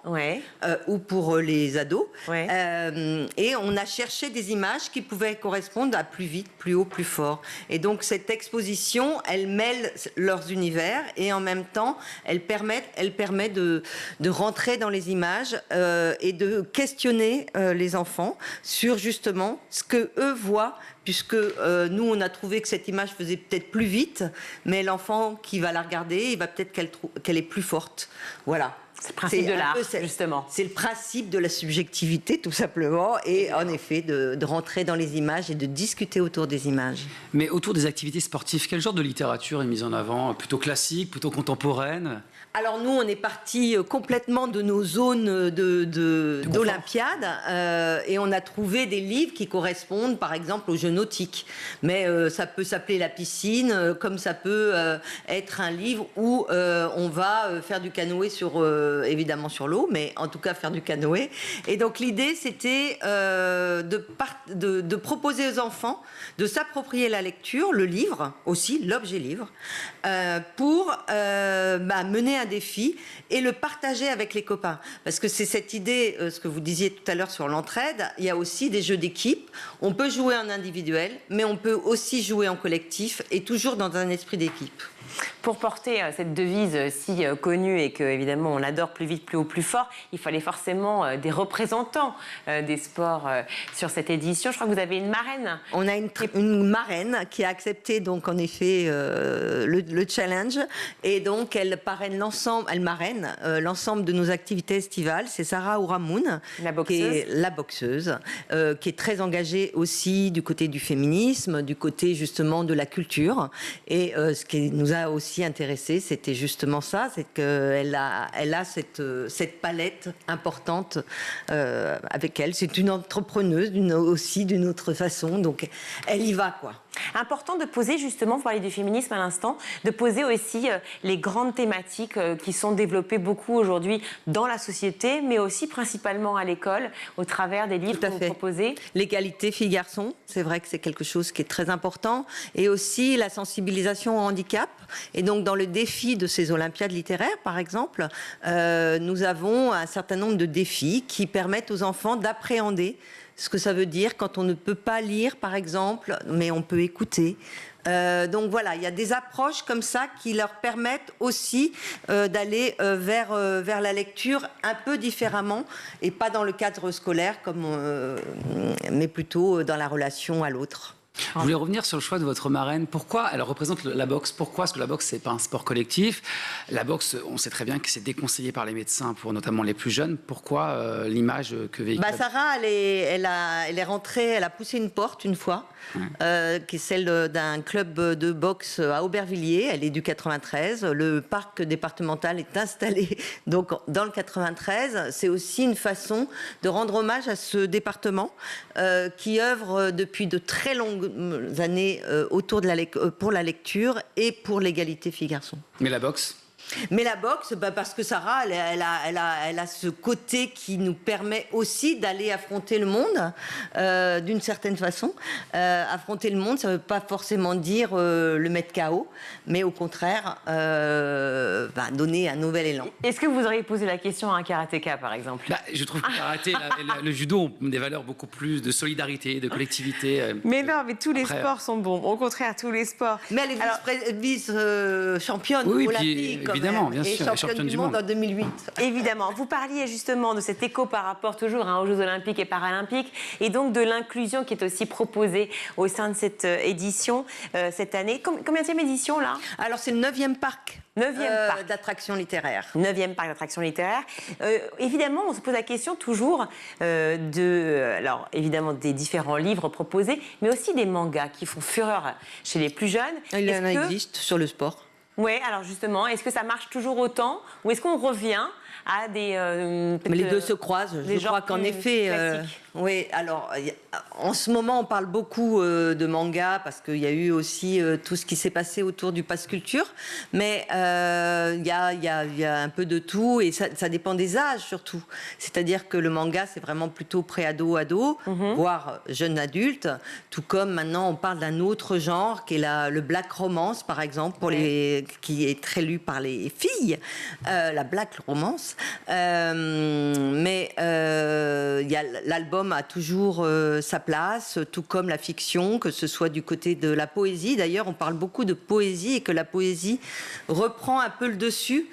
ou pour les ados. Et on a cherché des images qui pouvaient correspondre à plus vite, plus haut, plus fort. Et donc, cette exposition, elle mêle leurs univers et en même temps, elle permet de rentrer dans les images et de questionner les enfants sur justement ce que eux voient, puisque nous, on a trouvé que cette image faisait peut-être plus vite, mais l'enfant qui va la regarder, il va peut-être qu'elle est plus forte. Voilà. C'est le principe de l'art, justement. C'est le principe de la subjectivité, tout simplement, et en effet, de rentrer dans les images et de discuter autour des images. Mais autour des activités sportives, quel genre de littérature est mise en avant? Plutôt classique, plutôt contemporaine? Alors nous, on est parti complètement de nos zones d'Olympiade et on a trouvé des livres qui correspondent, par exemple, aux jeux nautiques. Mais ça peut s'appeler la piscine, comme ça peut être un livre où on va faire du canoë évidemment sur l'eau, mais en tout cas faire du canoë. Et donc l'idée, c'était de proposer aux enfants de s'approprier la lecture, le livre aussi, l'objet livre, pour mener un défi et le partager avec les copains. Parce que c'est cette idée, ce que vous disiez tout à l'heure sur l'entraide, il y a aussi des jeux d'équipe. On peut jouer en individuel, mais on peut aussi jouer en collectif et toujours dans un esprit d'équipe. Pour porter cette devise si connue et que évidemment on adore plus vite, plus haut, plus fort, il fallait forcément des représentants des sports sur cette édition. Je crois que vous avez une marraine. On a une marraine qui a accepté donc en effet le challenge et donc elle marraine l'ensemble de nos activités estivales. C'est Sarah Ouramoun, qui est la boxeuse, qui est très engagée aussi du côté du féminisme, du côté justement de la culture. Et ce qui nous a aussi intéressé, c'était justement ça, c'est qu'elle a cette palette importante avec elle. C'est une entrepreneuse aussi d'une autre façon, donc elle y va, quoi. Important de poser justement, vous parliez du féminisme à l'instant, de poser aussi les grandes thématiques qui sont développées beaucoup aujourd'hui dans la société, mais aussi principalement à l'école, au travers des livres que vous proposez. L'égalité filles-garçons, c'est vrai que c'est quelque chose qui est très important, et aussi la sensibilisation au handicap. Et donc dans le défi de ces Olympiades littéraires, par exemple, nous avons un certain nombre de défis qui permettent aux enfants d'appréhender ce que ça veut dire quand on ne peut pas lire, par exemple, mais on peut écouter. Donc voilà, il y a des approches comme ça qui leur permettent aussi d'aller vers la lecture un peu différemment et pas dans le cadre scolaire, mais plutôt dans la relation à l'autre. Je voulais revenir sur le choix de votre marraine. Pourquoi elle représente la boxe? Pourquoi? Parce que la boxe, c'est pas un sport collectif. La boxe, on sait très bien que c'est déconseillé par les médecins pour notamment les plus jeunes. Pourquoi l'image que véhicule? Sarah, elle est rentrée, elle a poussé une porte une fois, qui est celle d'un club de boxe à Aubervilliers. Elle est du 93. Le parc départemental est installé donc dans le 93. C'est aussi une façon de rendre hommage à ce département qui œuvre depuis de très longues années autour de pour la lecture et pour l'égalité filles-garçons. Mais la boxe? Mais la boxe, parce que Sarah, elle a ce côté qui nous permet aussi d'aller affronter le monde d'une certaine façon. Affronter le monde, ça ne veut pas forcément dire le mettre KO, mais au contraire, donner un nouvel élan. Est-ce que vous auriez posé la question à un karatéka, par exemple? Je trouve que le karaté, le judo ont des valeurs beaucoup plus de solidarité, de collectivité. Mais non, mais tous les sports sont bons. Au contraire, tous les sports. Mais elle est vice-championne olympique. Évidemment, bien sûr, et championne du monde en 2008. Évidemment. Vous parliez justement de cet écho par rapport toujours aux Jeux Olympiques et Paralympiques et donc de l'inclusion qui est aussi proposée au sein de cette édition cette année. Combienième édition là? Alors c'est le 9e parc. 9e parc d'attractions littéraires. 9e parc d'attractions littéraires. Évidemment, on se pose la question toujours alors évidemment des différents livres proposés, mais aussi des mangas qui font fureur chez les plus jeunes. Il y en existe sur le sport. Oui, alors justement, est-ce que ça marche toujours autant ou est-ce qu'on revient à des... Mais les deux se croisent. Je crois qu'en effet... oui, alors, en ce moment, on parle beaucoup de manga parce qu'il y a eu aussi tout ce qui s'est passé autour du pass culture. Mais il y a un peu de tout et ça dépend des âges surtout. C'est-à-dire que le manga, c'est vraiment plutôt pré-ado, voire jeune adulte. Tout comme maintenant, on parle d'un autre genre qui est le black romance, par exemple, qui est très lu par les filles. La black romance. Mais il y a l'album a toujours sa place, tout comme la fiction, que ce soit du côté de la poésie. D'ailleurs, on parle beaucoup de poésie et que la poésie reprend un peu le dessus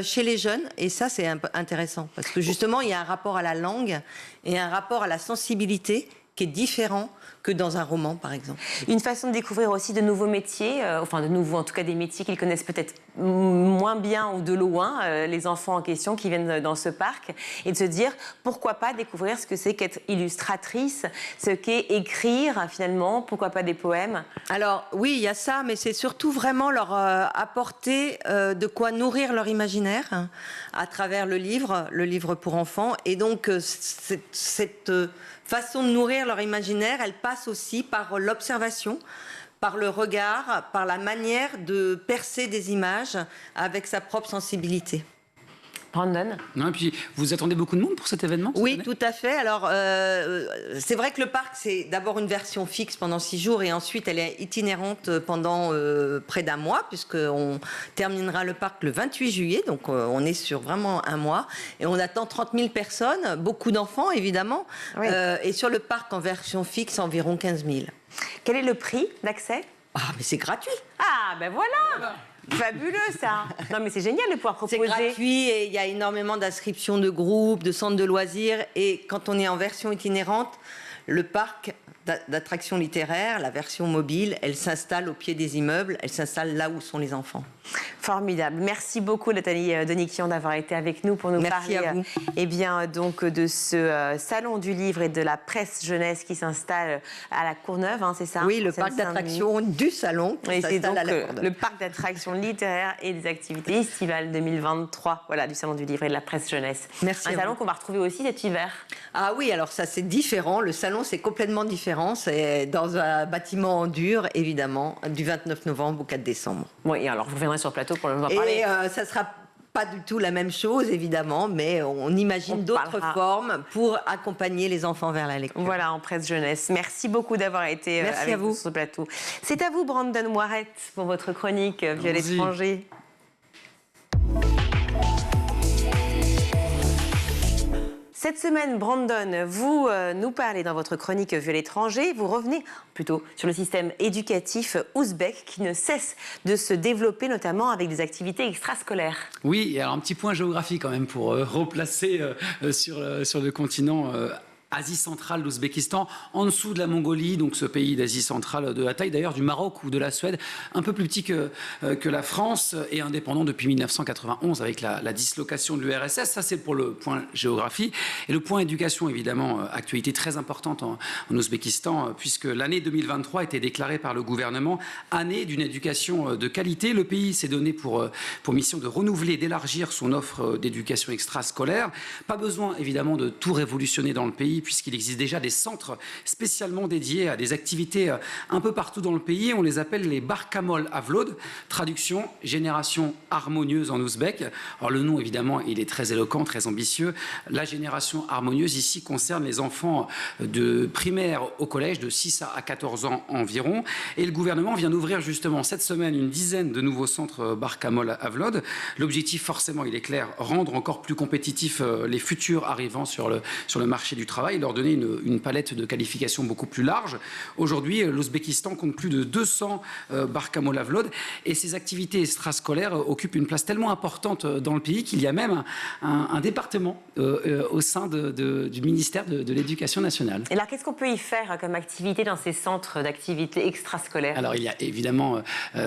chez les jeunes. Et ça, c'est un peu intéressant parce que justement, il y a un rapport à la langue et un rapport à la sensibilité qui est différent que dans un roman, par exemple. Une façon de découvrir aussi de nouveaux métiers, en tout cas des métiers qu'ils connaissent peut-être moins bien ou de loin, les enfants en question qui viennent dans ce parc, et de se dire pourquoi pas découvrir ce que c'est qu'être illustratrice, ce qu'est écrire finalement, pourquoi pas des poèmes. Alors oui, il y a ça, mais c'est surtout vraiment leur apporter de quoi nourrir leur imaginaire à travers le livre pour enfants, et donc cette façon de nourrir leur imaginaire, elle passe aussi par l'observation, par le regard, par la manière de percer des images avec sa propre sensibilité. Brandon ? Non, et puis, vous attendez beaucoup de monde pour cet événement ? Oui, tout à fait. Alors, c'est vrai que le parc, c'est d'abord une version fixe pendant 6 jours et ensuite elle est itinérante pendant près d'1 mois, puisqu'on terminera le parc le 28 juillet, donc on est sur vraiment 1 mois. Et on attend 30 000 personnes, beaucoup d'enfants évidemment, oui. Et sur le parc en version fixe, environ 15 000. Quel est le prix d'accès ? Ah, mais c'est gratuit. Ah, ben voilà. Fabuleux ça. Non mais c'est génial de pouvoir proposer. C'est gratuit et il y a énormément d'inscriptions de groupes, de centres de loisirs, et quand on est en version itinérante, le parc d'attractions littéraires, la version mobile, elle s'installe au pied des immeubles, elle s'installe là où sont les enfants. Formidable. Merci beaucoup Nathalie Deniquian d'avoir été avec nous pour nous parler donc de ce salon du livre et de la presse jeunesse qui s'installe à la Courneuve, c'est ça ? Oui, le parc d'attractions du salon qui s'installe à la Courneuve. Le parc d'attractions littéraires et des activités estivales 2023, du salon du livre et de la presse jeunesse. Merci. Un salon qu'on va retrouver aussi cet hiver. Ah oui, alors ça c'est différent. Le salon c'est complètement différent. C'est dans un bâtiment en dur, évidemment, du 29 novembre au 4 décembre. Oui, alors vous viendrez sur le plateau pour nous en parler. Et ça sera pas du tout la même chose, évidemment, mais on imagine d'autres formes pour accompagner les enfants vers la lecture. Voilà, en presse jeunesse. Merci beaucoup d'avoir été avec nous sur ce plateau. C'est à vous, Brandon Moirette, pour votre chronique Vue l'étranger. Cette semaine, Brandon, vous nous parlez dans votre chronique Vue l'étranger. Vous revenez plutôt sur le système éducatif ouzbek qui ne cesse de se développer, notamment avec des activités extrascolaires. Oui, et alors un petit point géographique quand même pour replacer sur le continent Asie centrale, l'Ouzbékistan, en dessous de la Mongolie, donc ce pays d'Asie centrale de la taille d'ailleurs du Maroc ou de la Suède, un peu plus petit que la France et indépendant depuis 1991 avec la dislocation de l'URSS. Ça, c'est pour le point géographie. Et le point éducation, évidemment, actualité très importante en Ouzbékistan, puisque l'année 2023 a été déclarée par le gouvernement année d'une éducation de qualité. Le pays s'est donné pour mission de renouveler, d'élargir son offre d'éducation extrascolaire. Pas besoin, évidemment, de tout révolutionner dans le pays, puisqu'il existe déjà des centres spécialement dédiés à des activités un peu partout dans le pays. On les appelle les Barkamol Avlod, traduction génération harmonieuse en ouzbek. Alors le nom, évidemment, il est très éloquent, très ambitieux. La génération harmonieuse ici concerne les enfants de primaire au collège, de 6 à 14 ans environ. Et le gouvernement vient d'ouvrir justement cette semaine une dizaine de nouveaux centres Barkamol Avlod. L'objectif, forcément, il est clair, rendre encore plus compétitifs les futurs arrivants sur le marché du travail, leur donner une palette de qualifications beaucoup plus large. Aujourd'hui, l'Ouzbékistan compte plus de 200 Barkamol Avlod et ces activités extrascolaires occupent une place tellement importante dans le pays qu'il y a même un département au sein du ministère de l'Éducation nationale. Et alors, qu'est-ce qu'on peut y faire comme activité dans ces centres d'activités extrascolaires ? Alors, il y a évidemment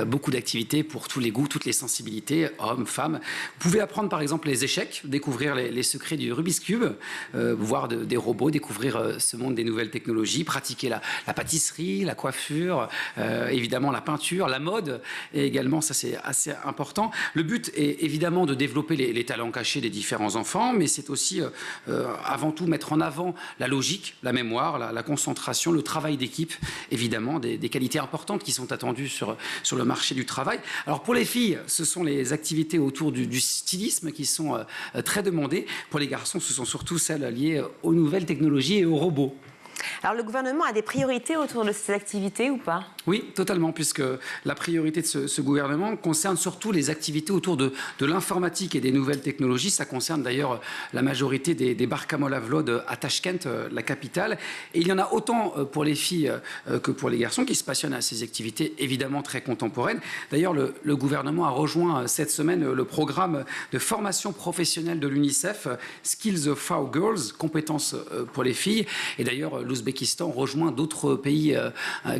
beaucoup d'activités pour tous les goûts, toutes les sensibilités, hommes, femmes. Vous pouvez apprendre par exemple les échecs, découvrir les secrets du Rubik's Cube, voir des robots, découvrir ce monde des nouvelles technologies, pratiquer la pâtisserie, la coiffure, évidemment la peinture, la mode, et également, ça c'est assez important. Le but est évidemment de développer les talents cachés des différents enfants, mais c'est aussi avant tout mettre en avant la logique, la mémoire, la concentration, le travail d'équipe, évidemment, des qualités importantes qui sont attendues sur le marché du travail. Alors pour les filles, ce sont les activités autour du stylisme qui sont très demandées. Pour les garçons, ce sont surtout celles liées aux nouvelles technologies et aux robots. Alors le gouvernement a des priorités autour de ces activités ou pas? Oui, totalement, puisque la priorité de ce gouvernement concerne surtout les activités autour de l'informatique et des nouvelles technologies. Ça concerne d'ailleurs la majorité des Barcamola Vlod à Tashkent, la capitale. Et il y en a autant pour les filles que pour les garçons qui se passionnent à ces activités évidemment très contemporaines. D'ailleurs, le gouvernement a rejoint cette semaine le programme de formation professionnelle de l'UNICEF, Skills for Girls, compétences pour les filles. Et d'ailleurs, l'Ouzbékistan rejoint d'autres pays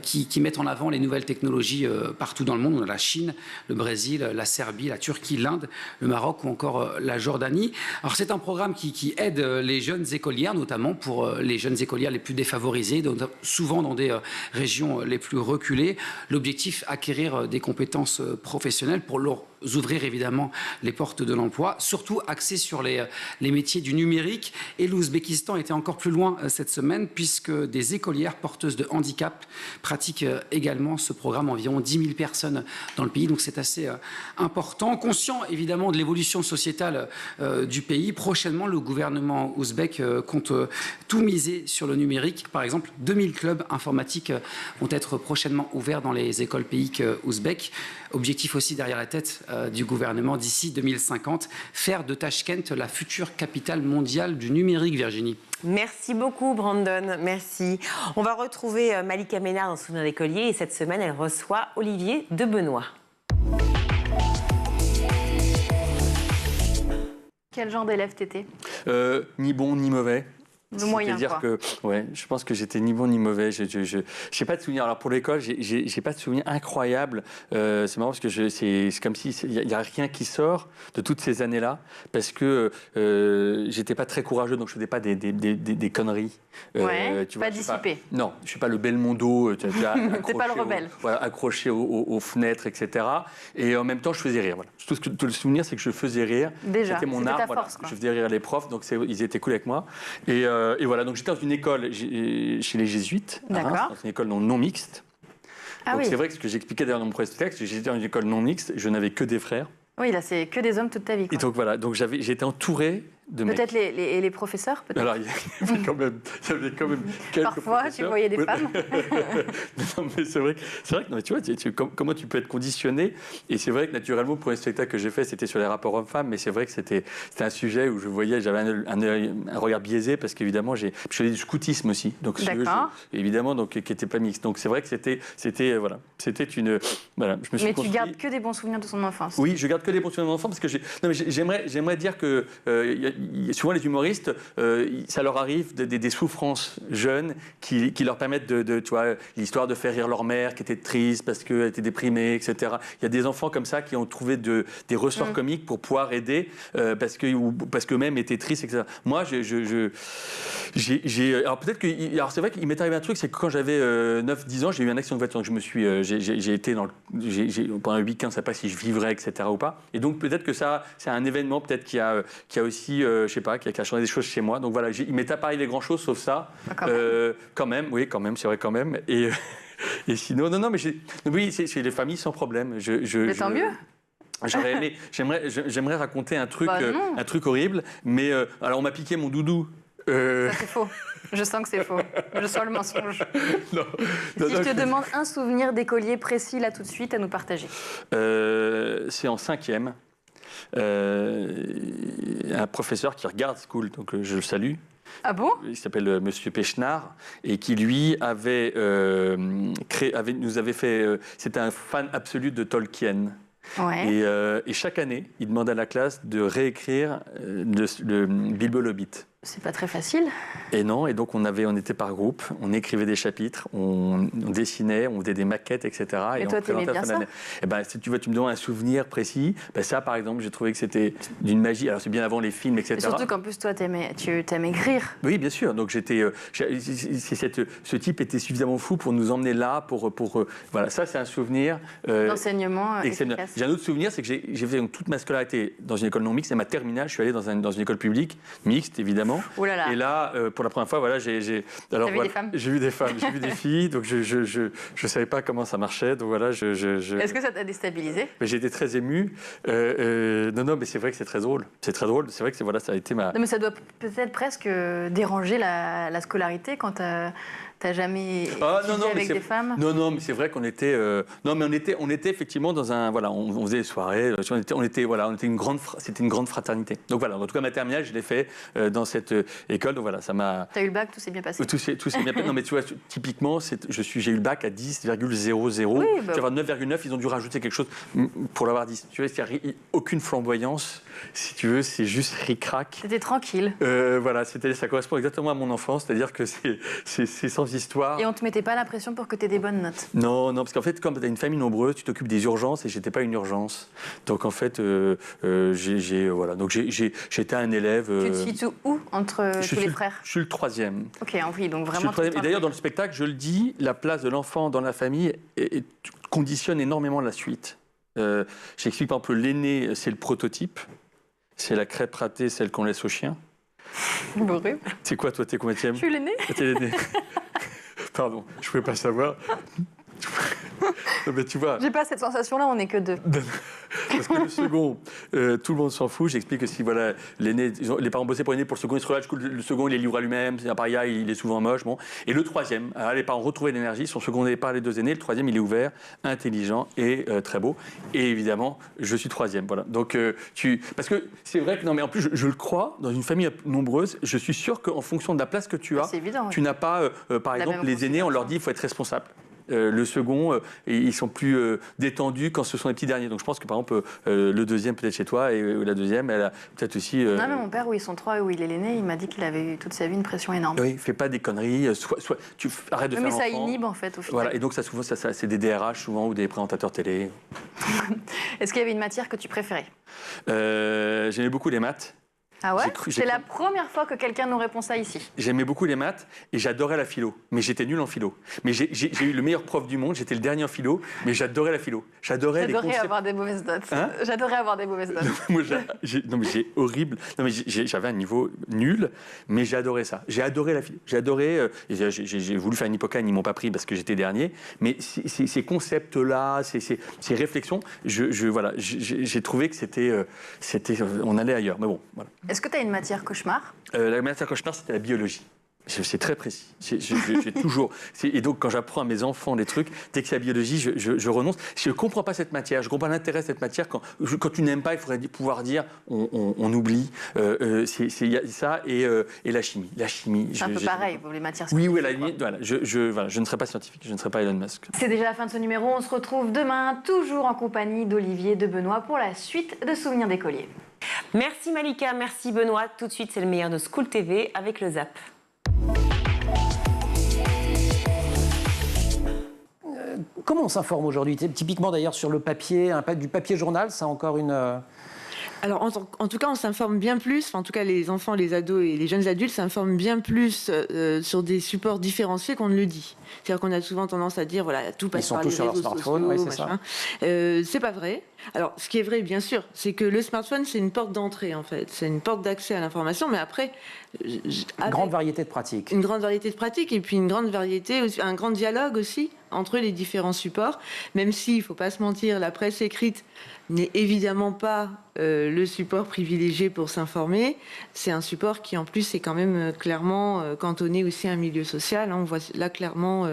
qui mettent en avant les nouvelles technologies partout dans le monde. On a la Chine, le Brésil, la Serbie, la Turquie, l'Inde, le Maroc ou encore la Jordanie. Alors c'est un programme qui aide les jeunes écolières, notamment pour les jeunes écolières les plus défavorisées, souvent dans des régions les plus reculées. L'objectif, acquérir des compétences professionnelles pour leur ouvrir évidemment les portes de l'emploi, surtout axé sur les métiers du numérique. Et l'Ouzbékistan était encore plus loin cette semaine puisque des écolières porteuses de handicap pratiquent également ce programme, environ 10 000 personnes dans le pays, donc c'est assez important. Conscient évidemment de l'évolution sociétale du pays, prochainement le gouvernement ouzbek compte tout miser sur le numérique. Par exemple, 2000 clubs informatiques vont être prochainement ouverts dans les écoles pays ouzbeks. Objectif aussi derrière la tête du gouvernement d'ici 2050, faire de Tashkent la future capitale mondiale du numérique, Virginie. Merci beaucoup, Brandon. Merci. On va retrouver Malika Ménard dans Souvenir d'écolier et cette semaine, elle reçoit Olivier de Benoît. Quel genre d'élève t'étais? Ni bon ni mauvais. Le moyen, C'est-à-dire quoi. que, ouais, je pense que j'étais ni bon ni mauvais. Je n'ai pas de souvenir. Alors pour l'école, j'ai pas de souvenir incroyable. C'est marrant parce que c'est comme si il n'y a rien qui sort de toutes ces années-là parce que j'étais pas très courageux, donc je faisais pas des conneries. Ouais, tu vois, pas dissipé. Non, je suis pas le Belmondo. T'es pas le rebelle. Accroché aux fenêtres, etc. Et en même temps, je faisais rire. Voilà. Tout le souvenir, c'est que je faisais rire. Déjà, c'était mon art. Voilà. Je faisais rire les profs, donc ils étaient cool avec moi. Et voilà, donc j'étais dans une école chez les jésuites, dans une école non mixte. Donc c'est vrai que ce que j'expliquais d'ailleurs dans mon premier texte, j'étais dans une école non mixte, je n'avais que des frères. Oui, là c'est que des hommes toute ta vie, quoi. Et donc voilà, donc j'étais entouré de mecs. Peut-être les professeurs, peut-être. Alors il y avait quand même quelques Parfois, professeurs. tu voyais des femmes. Non, mais c'est vrai que non, tu vois, comment tu peux être conditionné. Et c'est vrai que naturellement, le premier spectacle que j'ai fait, c'était sur les rapports hommes-femmes, mais c'est vrai que c'était un sujet où j'avais un regard biaisé parce qu'évidemment, je faisais du scoutisme aussi, donc évidemment, donc qui n'était pas mixte. Donc c'est vrai que c'était voilà, c'était une voilà. Je me suis tu gardes que des bons souvenirs de son enfance. Oui, je garde que des bons souvenirs de mon enfance parce que j'aimerais dire que souvent les humoristes, ça leur arrive des souffrances jeunes qui leur permettent tu vois, l'histoire de faire rire leur mère qui était triste parce qu'elle était déprimée, etc. Il y a des enfants comme ça qui ont trouvé des ressorts comiques pour pouvoir aider parce qu'eux-mêmes étaient tristes, etc. Moi, alors peut-être que, alors c'est vrai qu'il m'est arrivé un truc, c'est que quand j'avais 9-10 ans, j'ai eu un accident de voiture, donc j'ai été pendant le week-end, je ne sais pas si je vivrais, etc. ou pas. Et donc peut-être que ça, c'est un événement peut-être qui a aussi, je sais pas, qui a changé des choses chez moi. Donc voilà, il m'est pas arrivé grand-chose sauf ça. Quand même, c'est vrai quand même. Et sinon, non, mais oui, c'est les familles sans problème. Mais tant mieux. J'aimerais raconter un truc horrible, mais alors on m'a piqué mon doudou. Ça c'est faux. Je sens que c'est faux. Je sens le mensonge. Non, je te demande un souvenir d'écolier précis là tout de suite à nous partager. C'est en 5e. Un professeur qui regarde School, donc je le salue. Ah bon? Il s'appelle Monsieur Pechnard et qui lui nous avait fait. C'était un fan absolu de Tolkien. Ouais. Et chaque année, il demande à la classe de réécrire le Bilbo le Hobbit. C'est pas très facile. Et non, et donc on était par groupe, on écrivait des chapitres, on dessinait, on faisait des maquettes, etc. Et toi, t'aimais bien ça? Et ben, si tu veux, tu me demandes un souvenir précis, ben ça, par exemple, j'ai trouvé que c'était d'une magie. Alors c'est bien avant les films, etc. Et surtout qu'en plus, toi, t'aimais écrire. Oui, bien sûr. Donc ce type était suffisamment fou pour nous emmener là, pour voilà. Ça, c'est un souvenir. D'enseignement efficace. J'ai un autre souvenir, c'est que j'ai fait toute ma scolarité dans une école non mixte et ma terminale, je suis allé dans une école publique mixte, évidemment. Oh là là. Et là, pour la première fois, voilà, j'ai vu des femmes, j'ai vu des filles, donc je savais pas comment ça marchait, donc voilà, Est-ce que ça t'a déstabilisé? Mais j'ai été très ému. Non, mais c'est vrai que c'est très drôle. C'est très drôle. C'est vrai que voilà, ça a été ma. Non, mais ça doit peut-être presque déranger la scolarité quand t'as jamais étudié avec des femmes. Non, mais c'est vrai qu'on était. Non, mais on était effectivement dans un. Voilà, on faisait des soirées. On était une grande. C'était une grande fraternité. Donc voilà. En tout cas, ma terminale, je l'ai fait dans cette école. Donc voilà, ça m'a. T'as eu le bac, tout s'est bien passé. Tout s'est bien passé. Non, mais tu vois, typiquement, j'ai eu le bac à 10,00. Oui, Tu vas avoir 9,9. Ils ont dû rajouter quelque chose pour l'avoir 10. Tu vois, il n'y a aucune flamboyance. Si tu veux, c'est juste ric-rac. C'était tranquille. Voilà, ça correspond exactement à mon enfance, c'est-à-dire que c'est sans histoire. Et on te mettait pas la pression pour que tu aies des bonnes notes? Non, parce qu'en fait, quand tu as une famille nombreuse, tu t'occupes des urgences et j'étais pas une urgence. Donc en fait, j'étais un élève. Tu te situes où entre tous les frères? Je suis le troisième. Ok, oui, donc vraiment. Et d'ailleurs, dans le spectacle, je le dis, la place de l'enfant dans la famille conditionne énormément la suite. J'explique par exemple, l'aîné, c'est le prototype. C'est la crêpe ratée, celle qu'on laisse aux chiens. Horrible. C'est quoi, toi, t'es combienième? Je suis l'aîné. T'es l'aîné. Pardon, je ne pouvais pas savoir. Non, mais tu vois. J'ai pas cette sensation-là, on n'est que deux. Parce que le second, tout le monde s'en fout. J'explique que si voilà, l'aîné, les parents bossaient pour l'aîné, pour le second, il se relâche. Le second, il est livré à lui-même, c'est un paria, il est souvent moche. Bon. Et le troisième, les parents retrouvaient l'énergie, sont secondés par les deux aînés. Le troisième, il est ouvert, intelligent et très beau. Et évidemment, je suis troisième. Voilà. Donc, parce que c'est vrai que, non, mais en plus, je le crois, dans une famille nombreuse, je suis sûr qu'en fonction de la place que tu as, évident, tu n'as pas, par exemple, les aînés, on leur dit qu'il faut être responsable. Le second, ils sont plus détendus quand ce sont les petits derniers. Donc je pense que par exemple, le deuxième peut-être chez toi et la deuxième, elle a peut-être aussi. Non, mais mon père, où ils sont trois et où il est l'aîné, il m'a dit qu'il avait eu toute sa vie une pression énorme. Oui, fais pas des conneries, soit tu arrêtes de faire l'enfant. Mais ça inhibe en fait au final. Voilà, et donc ça souvent, ça c'est des DRH souvent ou des présentateurs télé. Est-ce qu'il y avait une matière que tu préférais? J'aimais beaucoup les maths. Ah ouais? C'est la première fois que quelqu'un nous répond ça ici. J'aimais beaucoup les maths et j'adorais la philo. Mais j'étais nul en philo. Mais j'ai eu le meilleur prof du monde, j'étais le dernier en philo, mais j'adorais la philo. J'adorais avoir des mauvaises notes. Hein? J'adorais avoir des mauvaises notes. Non, mais j'ai horrible. Non, mais j'avais un niveau nul, mais j'ai adoré ça. J'ai adoré la philo. J'ai adoré. J'ai voulu faire une hippocane, ils m'ont pas pris parce que j'étais dernier. Mais ces concepts-là, ces réflexions, j'ai trouvé que c'était, on allait ailleurs. Mais bon, voilà. Est-ce que tu as une matière cauchemar? La matière cauchemar, c'était la biologie. C'est très précis. J'ai toujours. Et donc, quand j'apprends à mes enfants des trucs, dès que c'est la biologie, je renonce. Je ne comprends pas cette matière. Je ne comprends pas l'intérêt de cette matière. Quand tu n'aimes pas, il faudrait pouvoir dire on oublie. C'est ça et la chimie. La chimie. C'est un peu pareil pour les matières scientifiques. Oui, à la limite, voilà, je ne serai pas scientifique. Je ne serai pas Elon Musk. C'est déjà la fin de ce numéro. On se retrouve demain, toujours en compagnie d'Olivier de Benoît pour la suite de Souvenirs d'écoliers. Merci Malika, merci Benoît. Tout de suite, c'est le meilleur de School TV avec le Zap. Comment on s'informe aujourd'hui? Typiquement d'ailleurs sur le papier, du papier journal, c'est encore une... Alors, en tout cas, on s'informe bien plus, en tout cas les enfants, les ados et les jeunes adultes s'informent bien plus sur des supports différenciés qu'on ne le dit. C'est-à-dire qu'on a souvent tendance à dire, voilà, tout passe par les réseaux sociaux, oui, c'est ça. C'est pas vrai. Alors, ce qui est vrai, bien sûr, c'est que le smartphone, c'est une porte d'entrée, en fait. C'est une porte d'accès à l'information, mais après... Une grande variété de pratiques. Une grande variété de pratiques, et puis une grande variété, un grand dialogue aussi entre les différents supports, même s'il ne faut pas se mentir, la presse écrite n'est évidemment pas le support privilégié pour s'informer. C'est un support qui, en plus, est quand même clairement cantonné aussi à un milieu social. On voit là clairement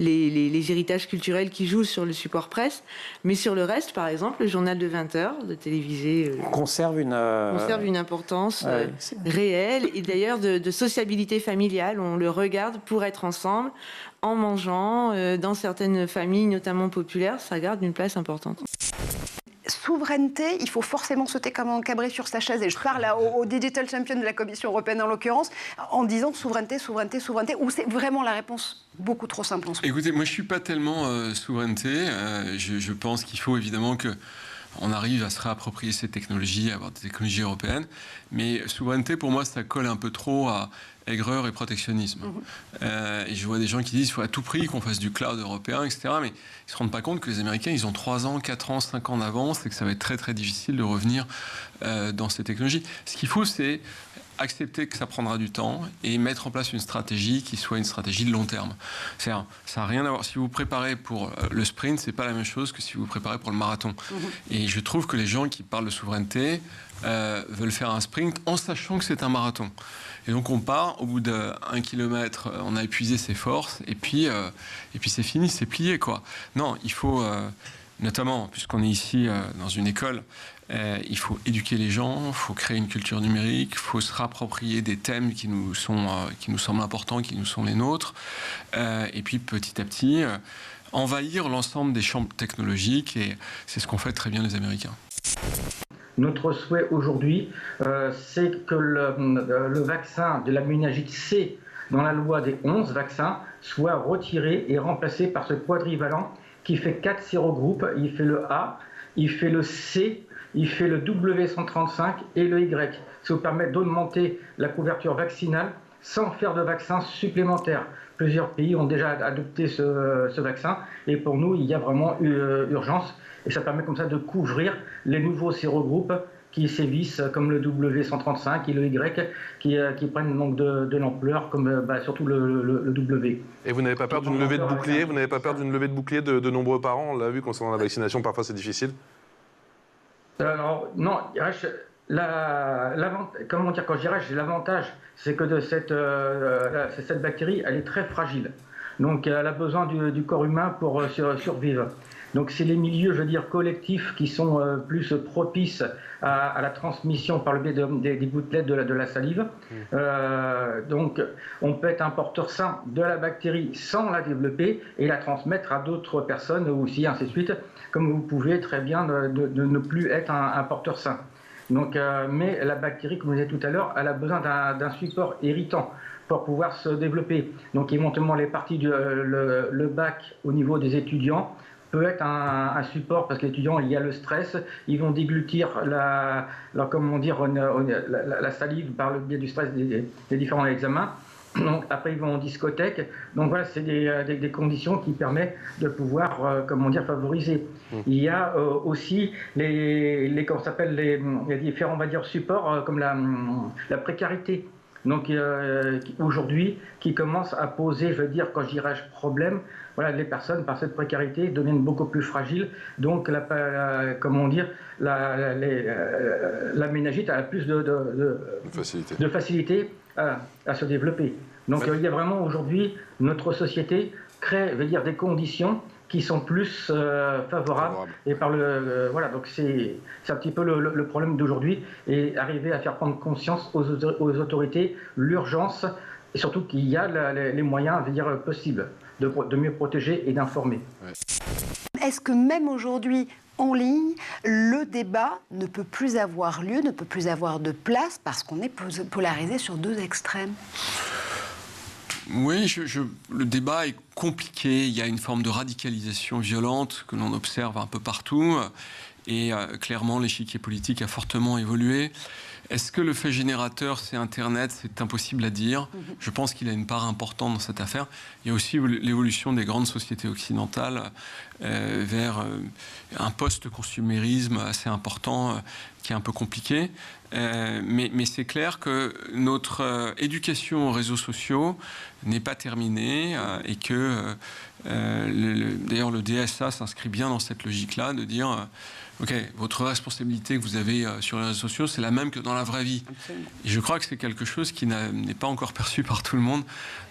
les héritages culturels qui jouent sur le support presse. Mais sur le reste, par exemple, le journal de 20 heures, de télévisé, conserve une importance réelle et d'ailleurs de sociabilité familiale. On le regarde pour être ensemble, en mangeant. Dans certaines familles, notamment populaires, ça garde une place importante. souveraineté, il faut forcément sauter comme un cabré sur sa chaise. Et je parle au digital champion de la Commission européenne en l'occurrence, en disant souveraineté, souveraineté, souveraineté, ou c'est vraiment la réponse beaucoup trop simple en ce moment. Écoutez, moi je ne suis pas tellement souveraineté. Je pense qu'il faut évidemment qu'on arrive à se réapproprier ces technologies, à avoir des technologies européennes. Mais souveraineté, pour moi, ça colle un peu trop à aigreur et protectionnisme. Et je vois des gens qui disent qu'il faut à tout prix qu'on fasse du cloud européen, etc. Mais ils ne se rendent pas compte que les Américains, ils ont 3 ans, 4 ans, 5 ans d'avance et que ça va être très, très difficile de revenir dans ces technologies. Ce qu'il faut, c'est accepter que ça prendra du temps et mettre en place une stratégie qui soit une stratégie de long terme. C'est-à-dire, ça n'a rien à voir. Si vous vous préparez pour le sprint, c'est pas la même chose que si vous vous préparez pour le marathon. Et je trouve que les gens qui parlent de souveraineté veulent faire un sprint en sachant que c'est un marathon. Et donc on part, au bout d'1 kilomètre, on a épuisé ses forces et puis c'est fini, c'est plié, quoi. Non, il faut, notamment, puisqu'on est ici dans une école, il faut éduquer les gens, il faut créer une culture numérique, il faut se rapproprier des thèmes qui nous semblent importants, qui nous sont les nôtres, et puis petit à petit envahir l'ensemble des champs technologiques, et c'est ce qu'ont fait très bien les Américains. Notre souhait aujourd'hui, c'est que le vaccin de la méningite C dans la loi des 11 vaccins soit retiré et remplacé par ce quadrivalent qui fait 4 sérogroupes. Il fait le A, il fait le C, il fait le W135 et le Y. Ça vous permet d'augmenter la couverture vaccinale sans faire de vaccin supplémentaire. Plusieurs pays ont déjà adopté ce vaccin et pour nous, il y a vraiment urgence. Et ça permet comme ça de couvrir les nouveaux sérogroupes qui sévissent, comme le W135 et le Y, qui prennent donc de l'ampleur, comme surtout le W. Et vous n'avez pas peur d'une levée de bouclier? Vous n'avez pas peur d'une levée de bouclier de nombreux parents? On l'a vu concernant la vaccination, parfois c'est difficile. Alors, non, comment dire, quand je dirais, l'avantage, c'est que cette bactérie, elle est très fragile. Donc, elle a besoin du corps humain pour survivre. Donc, c'est les milieux, je veux dire, collectifs qui sont plus propices à la transmission par le biais des gouttelettes de la salive. Donc, on peut être un porteur sain de la bactérie sans la développer et la transmettre à d'autres personnes aussi, ainsi de suite, comme vous pouvez très bien de ne plus être un porteur sain. Donc, mais la bactérie, comme je disais tout à l'heure, elle a besoin d'un support irritant pour pouvoir se développer. Donc, éventuellement, les parties le bac au niveau des étudiants peut être un support, parce que les étudiants, il y a le stress, ils vont déglutir la salive par le biais du stress des différents examens. Donc, après, ils vont en discothèque. Donc voilà, c'est des conditions qui permettent de pouvoir, favoriser. Il y a aussi les différents, on va dire, supports, comme la précarité. Donc aujourd'hui, qui commence à poser, je veux dire, quand je dirais problème, voilà, les personnes par cette précarité deviennent beaucoup plus fragiles. Donc, la méningite a plus de facilité à se développer. Donc, il y a vraiment aujourd'hui, notre société crée, je veux dire, des conditions qui sont plus favorables. Et par voilà, donc c'est un petit peu le problème d'aujourd'hui, et arriver à faire prendre conscience aux autorités l'urgence, et surtout qu'il y a les moyens, je veux dire, possibles de mieux protéger et d'informer. Est-ce que même aujourd'hui, en ligne, le débat ne peut plus avoir lieu, ne peut plus avoir de place, parce qu'on est polarisé sur deux extrêmes? Oui, le débat est compliqué. Il y a une forme de radicalisation violente que l'on observe un peu partout. Et clairement, l'échiquier politique a fortement évolué. Est-ce que le fait générateur, c'est Internet? C'est impossible à dire. Je pense qu'il a une part importante dans cette affaire. Il y a aussi l'évolution des grandes sociétés occidentales vers un post-consumérisme assez important qui est un peu compliqué. Mais c'est clair que notre éducation aux réseaux sociaux n'est pas terminée et que d'ailleurs le DSA s'inscrit bien dans cette logique-là de dire ok, votre responsabilité que vous avez sur les réseaux sociaux, c'est la même que dans la vraie vie. Et je crois que c'est quelque chose qui n'est pas encore perçu par tout le monde,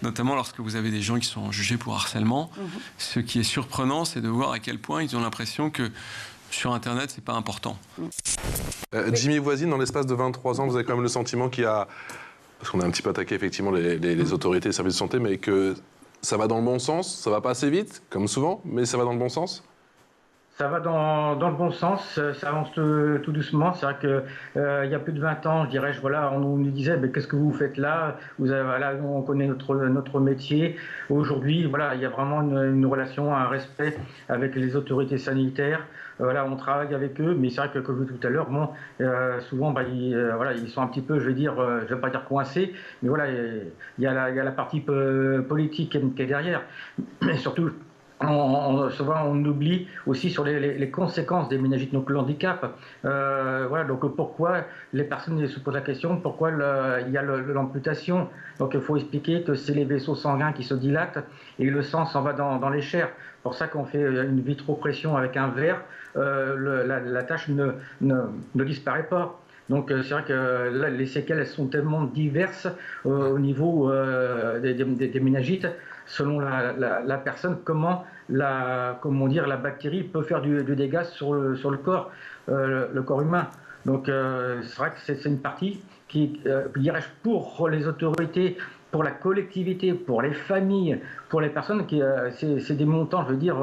notamment lorsque vous avez des gens qui sont jugés pour harcèlement. Ce qui est surprenant, c'est de voir à quel point ils ont l'impression que sur Internet, c'est pas important. Jimmy Voisine, dans l'espace de 23 ans, vous avez quand même le sentiment qu'il y a... Parce qu'on a un petit peu attaqué effectivement les autorités, les services de santé, mais que ça va dans le bon sens, ça va pas assez vite, comme souvent, mais ça va dans le bon sens? Ça va dans le bon sens, ça avance tout doucement. C'est vrai qu'il y a plus de 20 ans, je dirais, voilà, on nous disait mais qu'est-ce que vous faites là, voilà, on connaît notre métier. Aujourd'hui, voilà, il y a vraiment une relation, un respect avec les autorités sanitaires. Voilà, on travaille avec eux, mais c'est vrai que comme je disais tout à l'heure, bon, souvent ils sont un petit peu, je vais pas dire coincés, mais voilà, il y a la partie politique qui est derrière. Mais surtout, souvent on oublie aussi sur les conséquences des méningites, donc le handicap. Voilà, donc pourquoi les personnes se posent la question, pourquoi il y a l'amputation. Donc il faut expliquer que c'est les vaisseaux sanguins qui se dilatent et le sang s'en va dans les chairs. C'est pour ça qu'on fait une vitropression avec un verre, la tache ne disparaît pas. Donc c'est vrai que là, les séquelles elles sont tellement diverses au niveau des méningites, selon la personne, comment la bactérie peut faire du dégât sur le corps, le corps humain. Donc c'est vrai que c'est une partie qui, dirais-je, pour les autorités, pour la collectivité, pour les familles, pour les personnes, c'est des montants, je veux dire,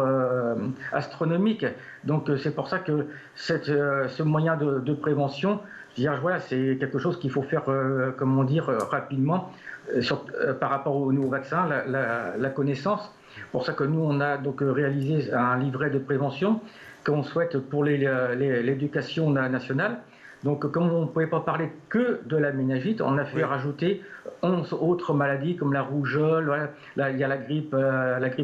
astronomiques. Donc c'est pour ça que ce moyen de prévention, je dirais, voilà, c'est quelque chose qu'il faut faire, rapidement, par rapport au nouveau vaccin, la connaissance. C'est pour ça que nous, on a donc réalisé un livret de prévention qu'on souhaite pour l'éducation nationale. Donc, comme on ne pouvait pas parler que de la méningite, on a fait rajouter 11 autres maladies comme la rougeole, voilà. Là, il y a la grippe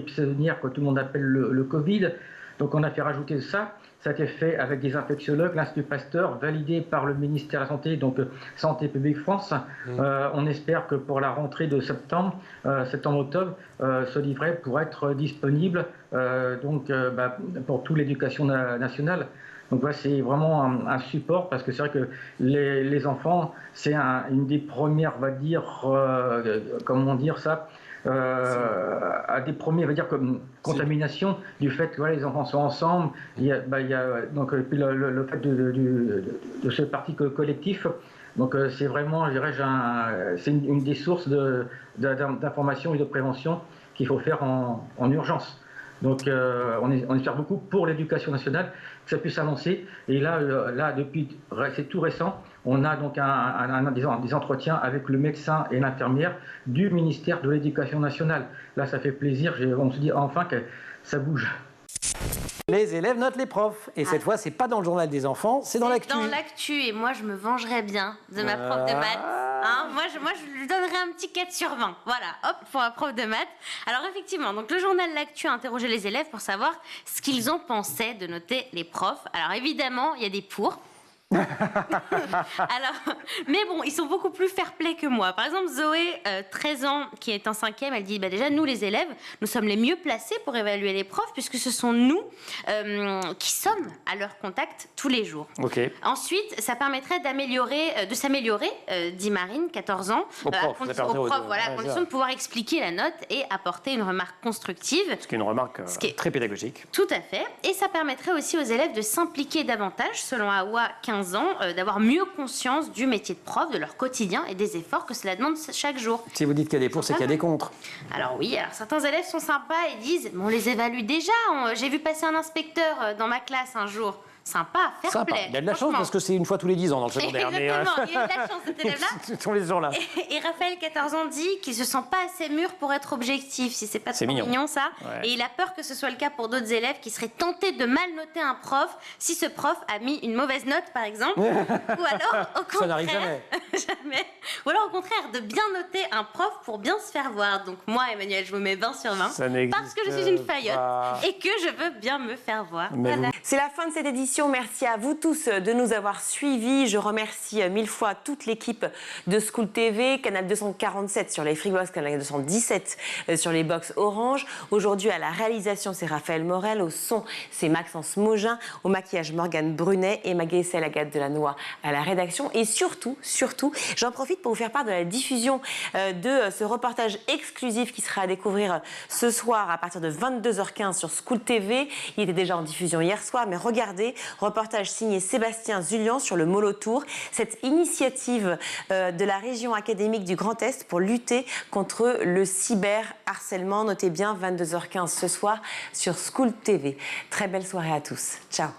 saisonnière que tout le monde appelle le Covid. Donc, on a fait rajouter ça. Ça a été fait avec des infectiologues, l'Institut Pasteur, validé par le ministère de la Santé, donc Santé publique France. On espère que pour la rentrée de septembre-octobre, ce livret pourra être disponible pour toute l'éducation nationale. Donc voilà, c'est vraiment un support, parce que c'est vrai que les enfants, c'est une des premières, on va dire, à des premiers, on va dire, comme contamination du fait que voilà, les enfants sont ensemble. Il y a donc puis le fait de ce parti collectif. Donc c'est vraiment, je dirais, c'est une des sources d'information et de prévention qu'il faut faire en urgence. Donc on espère beaucoup pour l'éducation nationale que ça puisse avancer. Et là depuis, c'est tout récent, on a donc des entretiens avec le médecin et l'infirmière du ministère de l'Éducation nationale. Là, ça fait plaisir, on se dit enfin que ça bouge. Les élèves notent les profs. Et cette fois, c'est pas dans le journal des enfants, c'est dans l'actu. Dans l'actu. Et moi, je me vengerai bien de ma prof de maths. Hein, moi, je lui donnerai un petit 4 sur 20. Voilà, hop, pour ma prof de maths. Alors, effectivement, donc, le journal L'Actu a interrogé les élèves pour savoir ce qu'ils ont pensé de noter les profs. Alors, évidemment, il y a des pour. Alors, mais bon, ils sont beaucoup plus fair-play que moi. Par exemple, Zoé, 13 ans, qui est en 5e, elle dit déjà, nous les élèves, nous sommes les mieux placés pour évaluer les profs, puisque ce sont nous qui sommes à leur contact tous les jours. Okay. Ensuite, ça permettrait de s'améliorer, dit Marine, 14 ans, à condition de pouvoir expliquer la note et apporter une remarque constructive. Ce qui est une remarque très pédagogique. Tout à fait. Et ça permettrait aussi aux élèves de s'impliquer davantage, selon Awa, 15 ans, d'avoir mieux conscience du métier de prof, de leur quotidien et des efforts que cela demande chaque jour. Si vous dites qu'il y a des pour, c'est qu'il y a des contre. Alors oui, certains élèves sont sympas et disent on les évalue déjà. J'ai vu passer un inspecteur dans ma classe un jour. Sympa, fair play. Il y a de la chance parce que c'est une fois tous les 10 ans dans le secondaire. Exactement, il y a de la chance cet élève-là. Tous les jours là. Et Raphaël, 14 ans, dit qu'il se sent pas assez mûr pour être objectif, si c'est pas trop mignon ça. Ouais. Et il a peur que ce soit le cas pour d'autres élèves qui seraient tentés de mal noter un prof si ce prof a mis une mauvaise note, par exemple. Ou alors, au contraire, ça n'arrive jamais. Jamais. Ou alors, au contraire, de bien noter un prof pour bien se faire voir. Donc moi, Emmanuel, je me mets 20 sur 20 parce que je suis une faillotte et que je veux bien me faire voir. Voilà. C'est la fin de cette édition. Merci à vous tous de nous avoir suivis. Je remercie 1000 fois toute l'équipe de School TV, canal 247 sur les Freebox, canal 217 sur les box Orange. Aujourd'hui, à la réalisation, c'est Raphaël Morel. Au son, c'est Maxence Mogin. Au maquillage, Morgane Brunet et Maguessel Agathe Delannoy à la rédaction. Et surtout, j'en profite pour vous faire part de la diffusion de ce reportage exclusif qui sera à découvrir ce soir à partir de 22h15 sur School TV. Il était déjà en diffusion hier soir, mais regardez, Reportage signé Sébastien Zulian sur le Molotour, cette initiative de la région académique du Grand Est pour lutter contre le cyberharcèlement. Notez bien, 22h15 ce soir sur School TV. Très belle soirée à tous. Ciao.